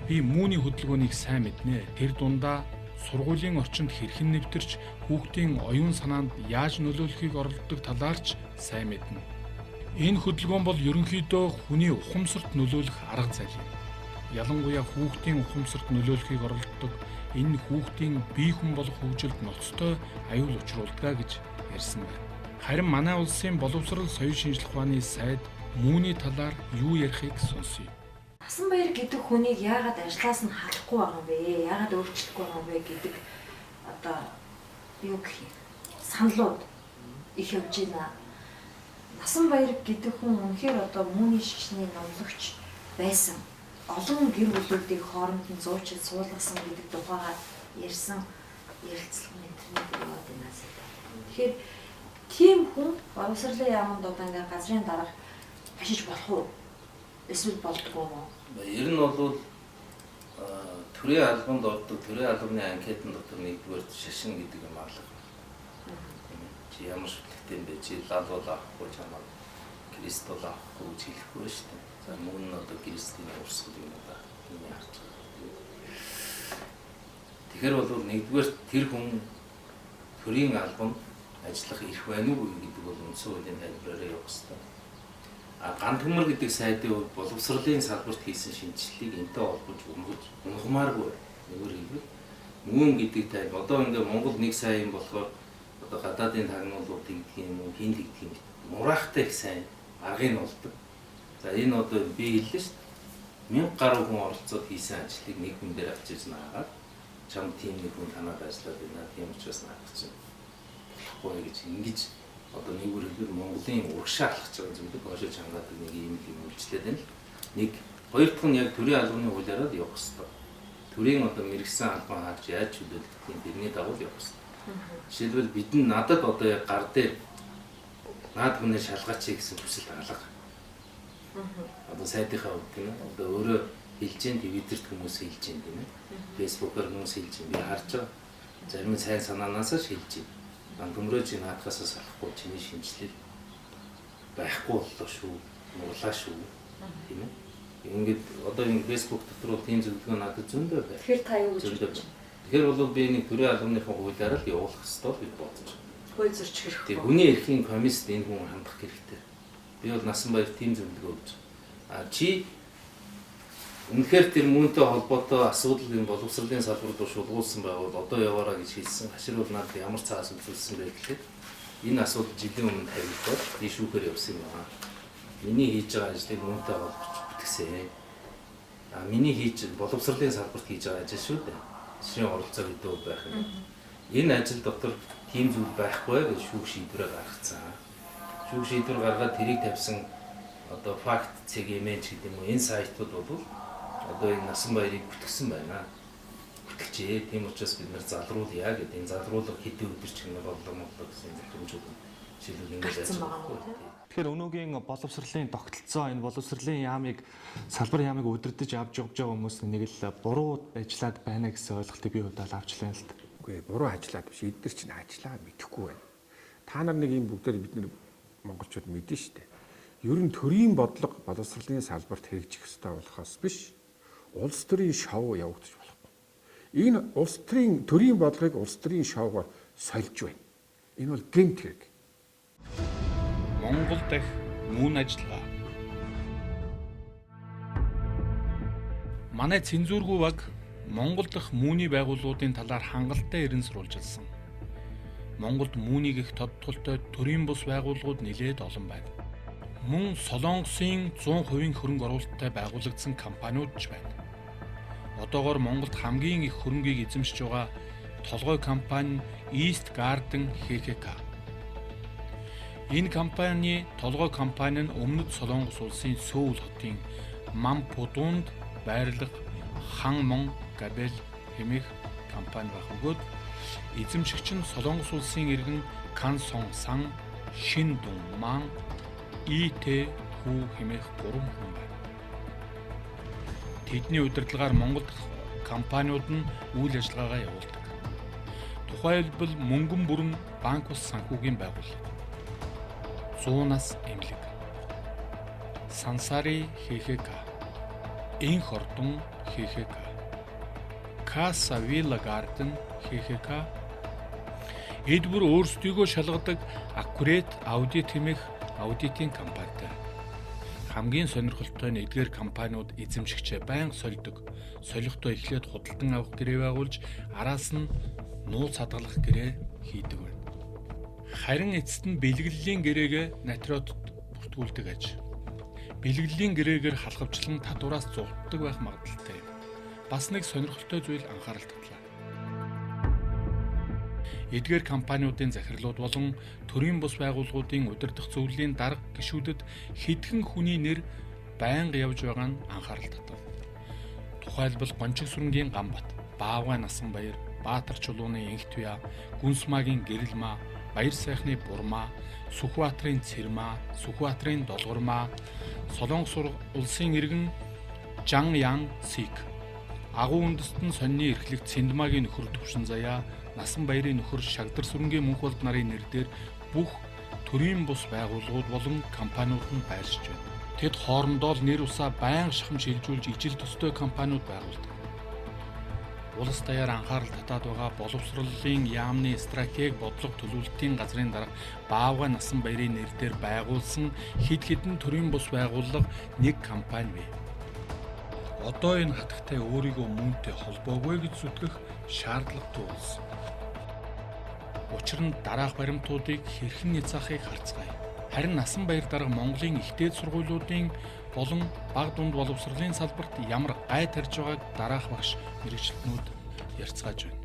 H: би мууны хөдөлгөөнийг сайн мэднэ. Тэр дундаа сургуулийн орчинд хэрхэн нэвтэрч хүүхдийн оюун санаанд яаж нөлөөлөхийг оролддог талаарч сайн мэднэ. Энэ хөдөлгөөн бол ерөнхийдөө хүний ухамсарт нөлөөлөх арга зай юм. Ялангуяа хүүхдийн ухамсарт нөлөөлөхийг оролддог энэ хүүхдийн бие хүн болох хөгжилд ноцтой аюул учруулдаг гэж ярьсан байна. Харин манай улсын боловсрол соёлын шинжилгээ ухааны сайд үүний талаар юу ярихыг сонсъё.
I: Насанбаяр гэдэг хүнийг яагаад ажлаас нь халахгүй байгаа юм бэ? Яагаад өөрчлөхгүй байгаа юм бэ гэдэг одоо юу гэх юм? Саналууд их явж байна. Насанбаяр гэдэг хүн үнэхээр одоо мууны шашны номлогч байсан. Олон гэр бүлүүдийг хооронд нь зуучид суулгасан гэдэг тухайга ярьсан ярилцлага интернет яваад байна. Тэгэхээр тийм хүн боловсролын яамд одоо ингээ газрын дарга ашиж болох уу? Эсвэл болдгоо юм уу?
Q: Ер нь бол төрийн албанд ордог төрийн албаны анкетын дотор нэгдүгээр шашин гэдэг юм алга. Чи ямар шүтлэгтэй бэ? Чи лалвал авахгүй чамаа Кристол авахгүй гэж хэлэхгүй шүү дээ. За мөн нь одоо Кристийн урсгал юм да. Миний харж байгаа. Тэгэхээр бол нэгдүгээр тэр хүн төрийн албанд ажиллах эрх байна уу гэдэг бол үндсэн хуулийн тайлбараар явах хэрэгтэй. Ганц төмөр гэдэг сайдын хувьд боловсролын салбарт хийсэн шинжилгээг энтэй холбож унгамааргүй нэгөр хэлбэл мөн гэдэг тал одоо ингээ Монгол 1 сая юм болохоор одоо гадаадын тагнуулууд тэгдэг юм уу хин тэгдэг юм мураахтай их сайн аргыг нь олдог. За энэ одоо би хэллээ шүү дээ. 1000 гаруй хүн оролцоод хийсэн ажлыг нэг хүн дээр авч ирсэн агаад чам тийм нэг хүн танаад ажиллаад байна. Тийм учраас наадах чинь болохгүй гэж ингэж одоо нэгүр хэлбэл Монголын урагшаа алхаж байгаа зүйлүүд гошоо чангаадаг нэг юм үйлчлээд байна л. Нэг хоёр дахь нь яг төрийн албаны хуулиараа явах хэрэгтэй. Төрийн одоо мэрэгсэн албан хаач яаж чөлөөлдгийг тэрний дагуу явах хэрэгтэй. Жишээлбэл бид надад одоо яг гар дээр наад хүнээ шалгаач гэсэн хүсэлт алга. Одоо сайдынхаа хувьд тийм ээ. Одоо өөрөө хэлж гин Твиттерт хүмүүс хэлж гин тийм ээ. Фэйсбүүкээр хүмүүс хэлж гин би харж байгаа. Зарим нь сайн санаанаасаа хэлж гин. Төмрөө чи наадхаасаа салахгүй чиний шинжилэл байхгүй боллоо шүү. Мурлаа шүү. Тийм ээ. Ингээд одоо энэ фэйсбүүк дотор тийм зөвлөгөө надад зөндөө байна.
I: Тэгэхээр та юу гэж бодож байна?
Q: Тэгэхээр бол би нэг төрийн албаныхаа хуулиараа л явуулах ёстой гэж бодож байна.
I: Хууль зөрч хэрэг.
Q: Тийм хүний эрхийн комиссд энэ хүн хандах хэрэгтэй. Би бол Насанбаяр тийм зөвлөгөө өгч. Чи үнэхээр тэр мөнтэй холбоотой асуудал энэ боловсролын салбарт шулгуулсан байвал одоо яваараа гэж хэлсэн. Хашир бол надад ямар цаас үлдсэн бэ гэхлээр энэ асуудал жилийн өмнө тавигдаад би шүүхээр явсан юм байна. Миний хийж байгаа ажлыг мөнтэй холбож бүтгсэн. Миний хийж боловсролын салбарт хийж байгаа ажил шүү дээ. Жишээ оролцоо гэдэг байх юм. Энэ ажил дотор тийм зүйл байхгүй гэж шүүх шийдвэрээ гаргацсан. Шүүх шийдвэр гаргаад тэрийг тавьсан одоо факт CGM-ч гэдэг юм уу энэ сайтууд бол одоо энэ Насанбаярыг бүтгсэн байна. Бүтгэжээ. Тийм учраас бид нар залруулъя гэдэг. Энэ залруулах хэдэн өдөр ч юм боллоо гэсэн зөвлөмжүүд шийдвэр ингэж ажилласан.
N: Тэгэхээр өнөөгийн боловсролын тогтолцоо энэ боловсролын яамыг салбар яамыг удирдах авч явж байгаа хүмүүс нэг л буруу ажиллаад байна гэсэн ойлголтыг би удаа авч байна л да.
E: Үгүй буруу ажиллаад биш. Эдгээр чинь ажиллаа мэдэхгүй байна. Та нар нэг юм бүгдээр бид нар монголчууд мэднэ шүү дээ. Ер нь төрийн бодлого боловсролын салбарт хэрэгжих ёстой болохоос биш. Улс төрийн шоу явагдаж болохгүй. Энэ улс төрийн бодлогыг улс төрийн шоугаар сольж байна. Энэ бол гэмт хэрэг.
H: Монгол дахь мөн ажиллагаа. Манай цензургүй баг Монгол дахь мөний байгууллагуудын талаар хангалттай эрен сурвалжилсан. Монголд мөнийг их тодтолтой төрийн бус байгууллагууд нэлээд олон байна. Мөн Солонгосын 100% хөрөнгө оруулалттай байгуулагдсан компаниуд ч байна. Одоогоор Монголд хамгийн их хөрөнгийг эзэмшиж байгаа толгой компани East Garden HKK. Энэ толгой компани нь өмнөд Солонгос улсын Сөүл хотын Мампудунд байрлах Ханмон Габел хэмээх компани байх бөгөөд эзэмшигч нь Солонгос улсын иргэн Кансон Сан, Шиндун Ман, ИТ хүү хэмээх 3 хүн байна. Тэдний удирдлагаар Монгол компаниуд нь үйл ажиллагаагаа явуулдаг. Тухайлбал мөнгөн бүрэн банк ус санхүүгийн байгууллага. 100-аас эмнэлэг. Сансари HKK. Инх ордон HKK. Casa Villa Garden ХХК эдгээр өөрсдийгөө шалгадаг Accurate Audit хэмээх аудитын компанитай. Хамгийн сонирхолтой нь эдгээр компаниуд эзэмшигчээ байнга сольдог. Солихдоо эхлээд худалдан авах гэрээ байгуулж араас нь нууц хадгалах гэрээ хийдэг байна. Харин эцэст нь бэлгэллийн гэрээгээ натриотод бүртгүүлдэг аж. Бэлгэллийн гэрээгээр халхавчлан татвараас зугтдаг байх магадлалтай юм. Бас нэг сонирхолтой зүйл анхаарал татлаа. Эдгээр компаниудын захирлууд болон төрийн бус байгууллагуудын удирдах зөвлөлийн дарга гишүүдэд хэдхэн хүний нэр байнга явж байгаа нь анхаарал татав. Тухайлбал Гончиг сүрэнгийн Гамбат, Баавгай Насанбаяр, Баатар чулууны Инхтвя, Гүнсмаагийн Гэрэлмаа, Баяр сайхны Бурмаа, Сүхбаатарын Цэрмаа, Сүхбаатарын Долгормаа, Солонгос улсын иргэн Жан Ян Сик, агуу үндэстэн сонины эрхлэгт Синдмагийн нөхөр Төвшин Заяа, Насанбаярын нөхөр Шагдар сүрэнгийн Мөнхболд нарын нэрээр бүх төрийн бус байгууллагууд болон компаниуд нь байршиж байна. Тэд хоорондоо нэр усаа байнга шахам шилжүүлж ижил төстэй компаниуд байгуулдаг. Улс даяар анхаарал татаад байгаа боловсролын яамны стратеги бодлого төлөвлөлтийн газрын дарга Баавгай Насанбаярын нэрээр байгуулсан хэд хэдэн төрийн бус байгууллага нэг компани бий. Одоо энэ хатагтай өөрийгөө мөнтэй холбоогүй гэж зүтгэх шаардлагатай болсон. Учир нь дараах баримтуудыг хэрхэн няцаахыг харцгаая. Харин Насанбаяр дарга Монголын ихтэй сургуулиудын болон бага дунд боловсролын салбарт ямар гай тарьж байгааг дараах багш мэрэгчлэнүүд ярьцгааж байна.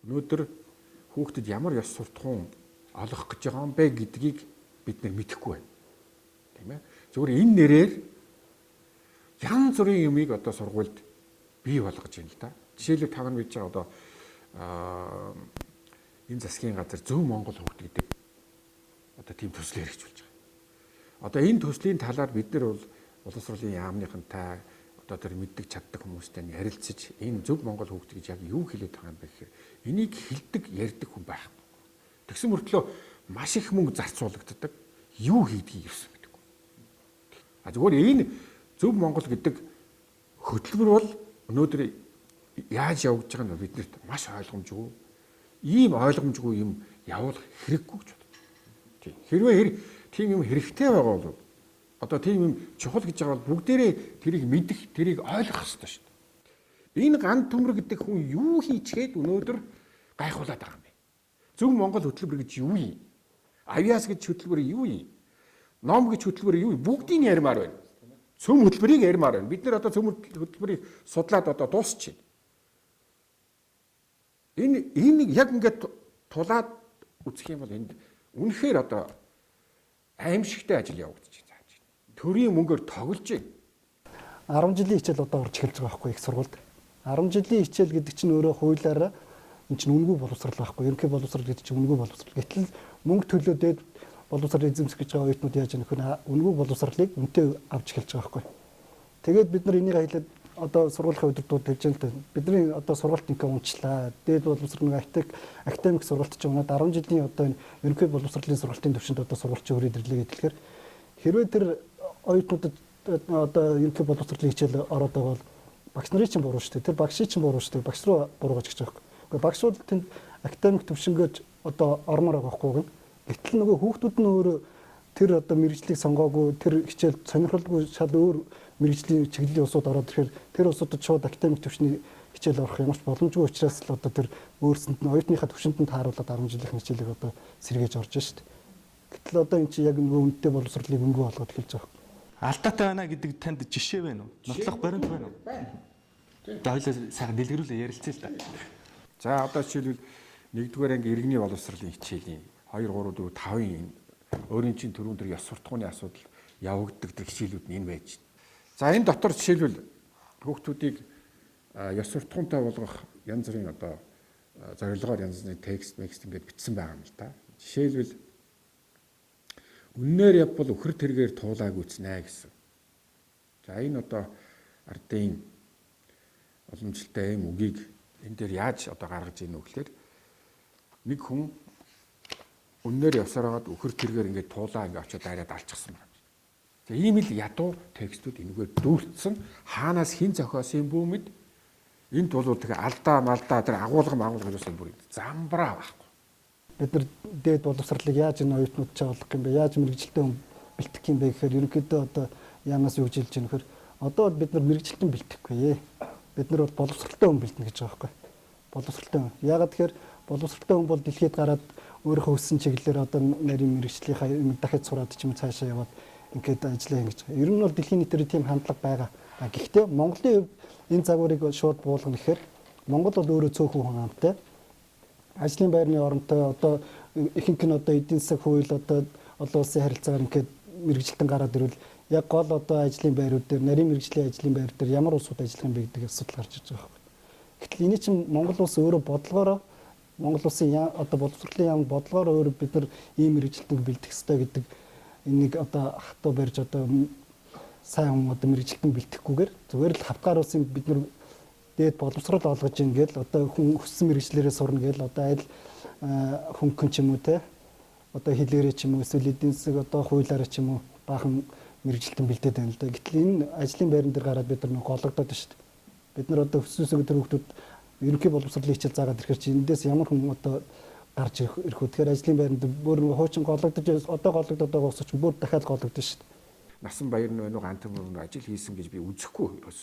E: Өнөөдөр хүүхдэд ямар ёс суртахуун олгох гэж байгаа юм бэ гэдгийг бид нар мэдэхгүй байна. Тийм ээ. Зөвхөн энэ нэрээр янз бүрийн юмыг одоо сургуульд бий болгож байна л да. Жишээлбэл та нар мэдж байгаа одоо энэ засгийн газар Зөв Монгол хөгт гэдэг одоо тийм төслөөр хэрэгжүүлж байгаа. Одоо энэ төслийн талаар бид нар бол боловсролын яамныхантай одоо тэр мэддэг чаддаг хүмүүстэй ярилцаж энэ Зөв Монгол хөгт гэж яг юу хэлээд байгаа юм бэ гэхээр энийг хэлдэг ярьдаг хүн байхгүй. Тэгсэн мөртлөө маш их мөнгө зарцуулагддаг. Юу хийдгийг ерөөсөө мэдэхгүй. А зөвхөн энэ Зөв Монгол гэдэг хөтөлбөр бол өнөөдөр яаж явагдаж байгааг нь биднэрт маш ойлгомжгүй. Ийм ойлгомжгүй юм явуулах хэрэггүй гэж боддог. Тийм. Хэрвээ тийм юм хэрэгтэй байгаа бол одоо тийм юм чухал гэж байгаа бол бүгдээрээ тэрийг мэдэх, тэрийг ойлгох хэрэгтэй шүү дээ. Энэ ган төмөр гэдэг хүн юу хийчихэд өнөөдөр гайхуулаад байгаа юм бэ? Зөв Монгол хөтөлбөр гэж юу юм? Авиас гэж хөтөлбөр юу юм? Ном гэж хөтөлбөр юу юм? Бүгдийг ярмаар байна. Цөм хөтөлбөрийг ярмаар байна. Бид нэр одоо цөм хөтөлбөрийг судлаад одоо дуусчихъя. Энэ яг ингээд тулаад үзэх юм бол энд үнэхээр одоо аимшигтай ажил явагдаж байна. Төрийн мөнгөөр тоглож байна.
R: 10 жилийн хичээл одоо орж эхэлж байгаа байхгүй их сургуульд. 10 жилийн хичээл гэдэг чинь өөрөө хуулиараа энэ чинь үнэгүй боловсрал байхгүй. Ерөнхий боловсрал гэдэг чинь үнэгүй боловсрал. Гэтэл мөнгө төлөөд боловсрал эзэмсэх гэж байгаа оюутнууд яаж нөхөн үнэгүй боловсралыг үнэтэй авч эхэлж байгаа байхгүй. Тэгээд бид нар энийг хэлээд одоо сургуулийн удирдууд хэлж байгаа л бидний одоо сургалт инком унчлаа. Дээд боловсрол нэг академик сургалт чинь унаад 10 жилийн одоо энэ ерөнхий боловсролын сургалтын төвшөнд одоо сурвалжийн өрөөд ирлээ гэхээр хэрвээ тэр оюутнуудад одоо ерөнхий боловсролын хичээл ороод байгаа бол багш нарын чинь буруу шүү дээ. Тэр багшийн чинь буруу шүү дээ. Багш руу буруугаж гэж байгаа юм. Гэхдээ багш бол тэнд академик төвшөнгөөж одоо ормоор байгаа байхгүй гэн. Гэтэл нөгөө хүүхдүүд нь өөрөө тэр одоо мэрэгжлийг сонгоогүй тэр хичээл сонирхолгүй шал өөр мэрэгжлийн чиглэлийн улсууд ороод ирэхээр тэр улсуудад шууд академик төвшний хичээл орох ямарч боломжгүй учраас л одоо тэр өөрсөнд нь оюутныхаа төвшөнд нь тааруулаад 10 жилийн хичээлийг одоо сэргээж орж шít. Гэтэл одоо эн чинь яг нөгөө үнэтэй боловсролыг өнгө болгоод эхэлж байгаа.
N: Алдаатай байна гэдэг танд жишээ байна уу? Нотлох баримт байна уу? Даалал сайхан дэлгэрүүлээ ярилцъя л да.
E: За одоо жишээлбэл 1-р анги иргэний боловсролын хичээлийн 2 3 4 5-ын өөрийн чинь түрүүн тэр ёс суртахууны асуудал явагддаг тэр хичээлүүд нь энэ байж. За энэ дотор жишээлбэл хүүхдүүдийг ёс суртахуунтай болгох янз бүрийн одоо зорилгоор янз бүрийн текст ингээд бичсэн байгаа юм л да. Жишээлбэл үннээр явбал өхөр тэргээр туулааг үзнэ гэсэн. За энэ одоо ардын уламжлалтай юм үгийг энэ дээр яаж одоо гаргаж ийнө гэхээр нэг хүн үннээр явсараад өхөр тэргээр ингээд туулаа ингээд очиод дайраад алчихсан байна. Тэгээ ийм л ядуу текстүүд энэгээр дүүрсэн хаанаас хэн зохиосон юм бүү мэд
S: Энд бол тэгээ алдаа малдаа тэр агуулга гэсэн бүр замбраа байхгүй.
R: Бид нар дээд боловсролыг яаж энэ оюутнууд ч олох юм бэ? Яаж мэрэгжилтэй бэлтгэх юм бэ гэхээр ерөнхийдөө одоо яамаас юу гэж хэлж байгаа нөхөр одоо бид нар мэрэгжилтэн бэлтгэхгүй. Бид нар бол боловсролтой хүн бэлтэнэ гэж байгаа байхгүй. Боловсролтой хүн. Яагаад тэгэхээр боловсролтой хүн бол дэлхийд гараад өөрийнхөө өссөн чиглэлээр одоо нарийн мэрэгжлийнхаа дахиад сураад ч юм уу цаашаа яваад ингээд ажиллаа ингэж. Ер нь бол дэлхийн нийтээр тийм хандлага байгаа. Гэхдээ Монголын хувьд энэ загварыг шууд буулгах гэхээр Монгол бол өөрөө цөөхөн хүн амтай. Ажлын байрны оронтой одоо ихэнх нь одоо эдийн засаг хууль одоо олон улсын харилцаагаар ингээд мэрэгжилтэн гараад ирвэл яг гол одоо ажлын байрууд дээр нарийн мэрэгжлийн ажлын байр дээр ямар улсууд ажиллах юм бэ гэдэг асуудал гарч ирж байгаа юм. Гэтэл эний чинь Монгол улс өөрөө бодлогоороо Монгол улсын одоо боловсролын яам бодлогоороо өөрөө бид нар ийм мэрэгжилтэнг бэлтгэх ёстой гэдэг энийг одоо хатуу барьж одоо сайн хүн одоо мэрэгжилтэн бэлтгэхгүйгээр зүгээр л хавкаар улсын бид нар дээд боловсрол олгож ингээл одоо хүн өссөн мэрэгчлэрээ сурна гээл одоо айл хөнгөн ч юм уу те одоо хэлээрээ ч юм уу эсвэл эдийн засаг одоо хуулиараа ч юм уу баахан мэрэгжилтэн бэлдээд байна л да. Гэтэл энэ ажлын байран дээр гараад бид нар гологдоод шүү дээ. Бид нар одоо өссөн тэр хүмүүсд ерөнхий боловсролын хичээл заагаад ирэхээр чи эндээс ямар хүн одоо гарч ирэх үү. Тэгэхээр ажлын байранд бүр хуучин гологдож одоо гологдоод байгаа ус чинь бүр дахиад гологдсон шүү дээ.
S: Насан баяр нь байна уу ганц мөрөнд ажил хийсэн гэж би үзэхгүй ерөөс.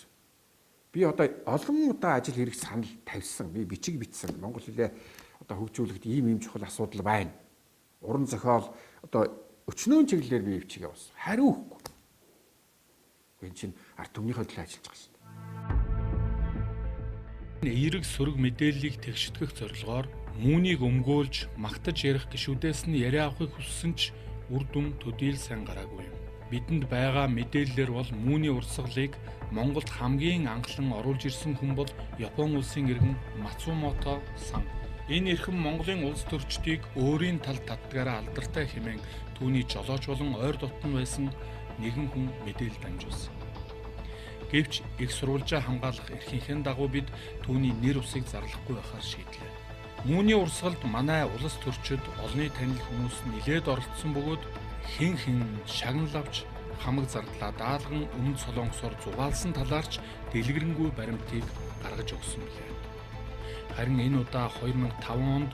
S: Би одоо олон удаа ажил хэрэг санал тавьсан. Би бичиг бичсэн. Монгол хэлээ одоо хөгжүүлэхэд ийм чухал асуудал байна. Уран зохиол одоо өчнөөн чиглэлээр би бичиг явуулсан. Хариу өгөхгүй. Энэ чинь ард түмнийхээ төлөө ажиллаж байгаа шүү дээ.
H: Эерэг сөрөг мэдээллийг тэгштгэх зорилгоор үүнийг өмгөөлж магтаж ярих гишүүдээс нь яриа авахыг хүссэн ч үр дүн төдийл сайн гараагүй юм. Бидэнд байгаа мэдээллээр бол үүний урсгалыг Монголд хамгийн анхлан оруулж ирсэн хүн бол Япон улсын иргэн Мацумото сан. Энэ эрхэм Монголын улс төрчдийг өөрийн тал татдгаараа алдартай хэмээн түүний жолооч болон ойр дотн байсан нэгэн хүн мэдээлэл дамжуулсан. Гэвч их сурвалжаа хамгаалах эрхийнхээ дагуу бид түүний нэр усыг зарлахгүй байхаар шийдлээ. Үүний урсгалд манай улс төрчид олонний танил хүмүүс нилээд оролцсон бөгөөд хэн шагнал авч хамаг зардлаа даалган өмнө солонгосоор зугаалсан талаарч дэлгэрэнгүй баримтыг гаргаж өгсөн билээ. Харин энэ удаа 2005 онд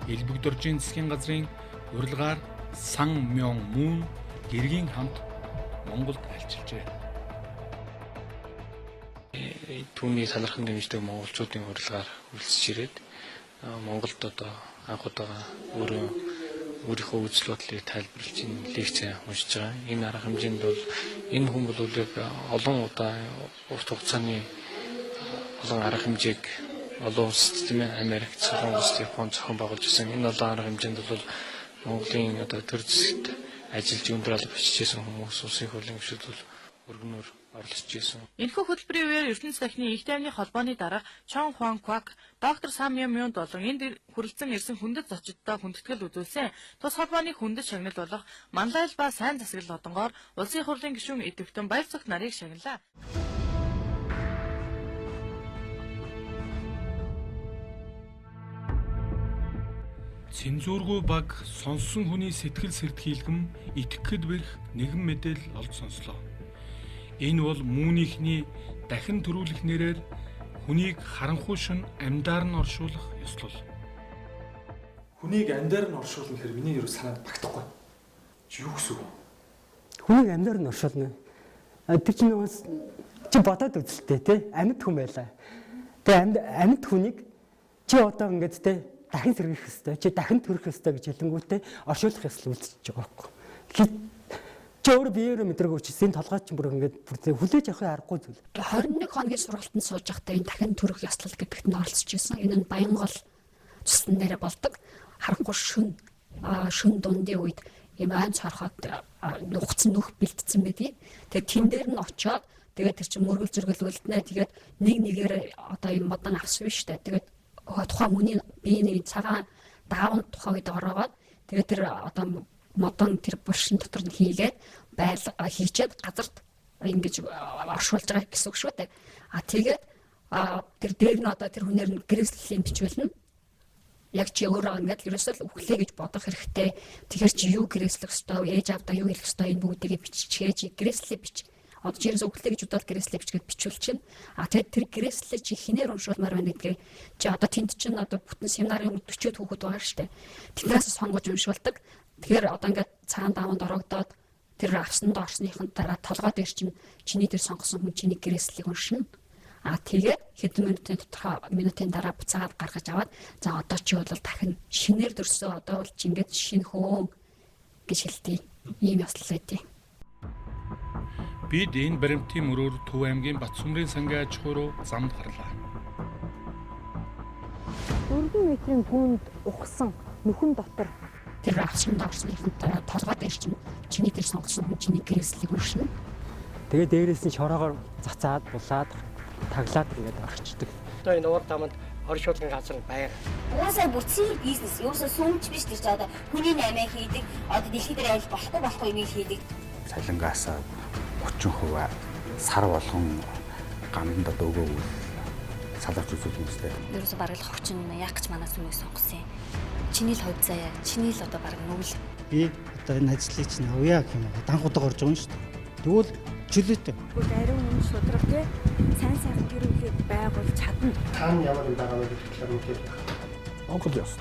H: Элбэгдоржийн засгийн газрын урилгаар Сан Мён Мун гэргийн хамт Монголд альчилжээ.
T: Түүний санархан дэмждэг монголчуудын урилгаар хүрэлцэж ирээд Монголд одоо анх удаа өөрийнхөө үзэл бодлыг тайлбарлаж лекц уншиж байгаа. Энэ арга хэмжээнд бол энэ хүн бол олон удаа урт хугацааны олон арга хэмжээг олон улсад тийм ээ Америк, Солонгос, Япон зохион байгуулж ирсэн. Энэ олон арга хэмжээнд бол Монголын одоо төр зэсэгт ажиллаж өндөр алба бичижсэн хүмүүс улсын хурлын гишүүд бол өргөнөөр оролцож ирсэн.
U: Энэхүү хөтөлбөрийн үеэр ертөнцийн сайхны их тайвны холбооны дарга Чон Хуан Квак, доктор Сам Юм Мён болон энд хүрэлцэн ирсэн хүндэт зочдтой хүндэтгэл үзүүлсэн. Тус холбооны хүндэт шагнал болох Манлайл ба сайн засаглал одонгоор улсын хурлын гишүүн идэвхтэн баяр цогт нарыг шагналаа.
H: Цензуургүй баг сонссон хүний сэтгэл сэрдхийлгэм итгэхэд бэрх нэгэн мэдээлэл олж сонслоо. Энэ бол Мөнийхний дахин төрүүлэх нэрээр хүнийг харанхуй шин амьдаар нь оршуулах ёслол.
N: Хүнийг амьдаар нь оршуулна гэхээр миний юу санаад багтахгүй. Чи юу гэсэн үг?
K: Хүнийг амьдаар нь оршуулна. Тэр чинь чи бодоод үзэлтэй те амьд хүн байлаа. Тэгээ амьд хүнийг чи одоо ингэж те дахин сэргийх хэвээр чи дахин төрөх хэвээр гэж хэлэнгүүтээ оршуулах ёслол үлдчихэж байгаа байхгүй. Чи өөр биеэрээ мэдрэг үчисийн толгой ч бүр ингээд хүлээж авахын аргагүй зүйл.
B: 21 хоногийн сургалтанд сууж байхдаа энэ дахин төрөх ёслол гэдэгт нь оролцож байсан. Энэ нь Баянгол цусны нэрэ болдог. Харанхуй шүн дундын үед юм анц харахад нухацсан нүх бэлдсэн байдгийг. Тэгээ тэн дээр нь очиод тэгээд тэр чинь мөргөл зөргөл үлднэ. Тэгээд нэг нэгээр одоо юм модон авсан шүү дээ. Тэгээд тухайн хүний биений цагаан даавн тухай гэдэг ороод тэгээд тэр одоо модон тэр булшин дотор нь хийгээд хийчээд газарт ингэж оршуулж байгаа гэсэн үг шүү дээ. Тэгээд тэр дээр нь одоо тэр хүнээр нь гэрээслийн бичвэлнэ. Яг чи өөрөө ингээд ерөөсөө өглөө гэж бодох хэрэгтэй. Тэгэхээр чи юу гэрээслэх ёстой, ээж авдаа юу хэлэх ёстой энэ бүгдийг биччихээ чи гэрээслээ бич. одоо жирийн зөвхөлтэй гэж удаад гэрээслээ бичгээд бичүүлж чинь. Тэгээд тэр гэрээслээ чи хинээр уншуулмаар байна гэдгийг чи одоо тэнд чинь одоо бүтэн семинарын 40 хүүхэд байгаа шүү дээ. Тэндээс сонгож уншуулдаг. Тэгэхээр одоо ингээд цагаан даванд орогдоод тэр авсанд орсныхын дараа толгой дээр чинь чиний тэр сонгосон хүн чиний гэрээслийг уншина. Тэгээд хэдэн минутын дараа буцаад гаргаж аваад за одоо чи бол дахин шинээр дөрсөө одоо бол чи ингээд шинэ хөөн гэж хэлдэг ийм ёслол байдیں۔
H: Бид энэ баримтын мөрөөр Төв аймгийн Батсүмрийн сангийн аж ахуй руу замд гарлаа.
J: 4 метрийн гүнд ухсан нүхэн дотор
B: тэр авсанд орсныхын дараа толгой дээр чинь чиний тэр сонгосон хүн чиний гэрээслийг уншина.
K: Тэгээ дээрээс нь шороогоор цацаад булаад таглаад ингээд орчдөг.
A: Одоо энэ уур дамд оршуулгын газар байр.
V: Уусаа бүтсэн бизнес юусаа сүмж биш тэр чинь одоо хүний наймаа хийдэг. Одоо дэлхийд дээр айл болохгүй юм хийдэг.
G: Цалингаас 30% сар болгон гамд одоо өгөөгүй салгаж үзүүлэх юмстай.
V: Ерөөсө бараг л хогчин яг ч манаас өмнө сонгосон юм. Чиний л хувьд заяа, чиний л одоо бараг нүгэл.
W: Би одоо энэ ажлыг чинь авъя гэх юм уу? Данхудаа орж байгаа юм шүү дээ. Тэгвэл чөлөөтэй.
X: Ариун өмнө шудраг тий сайн сайхан гэр бүлийг байгуул чадна.
A: Та ямар юм байгаа вэ гэхээр үнэхээр
E: Монгол ёс.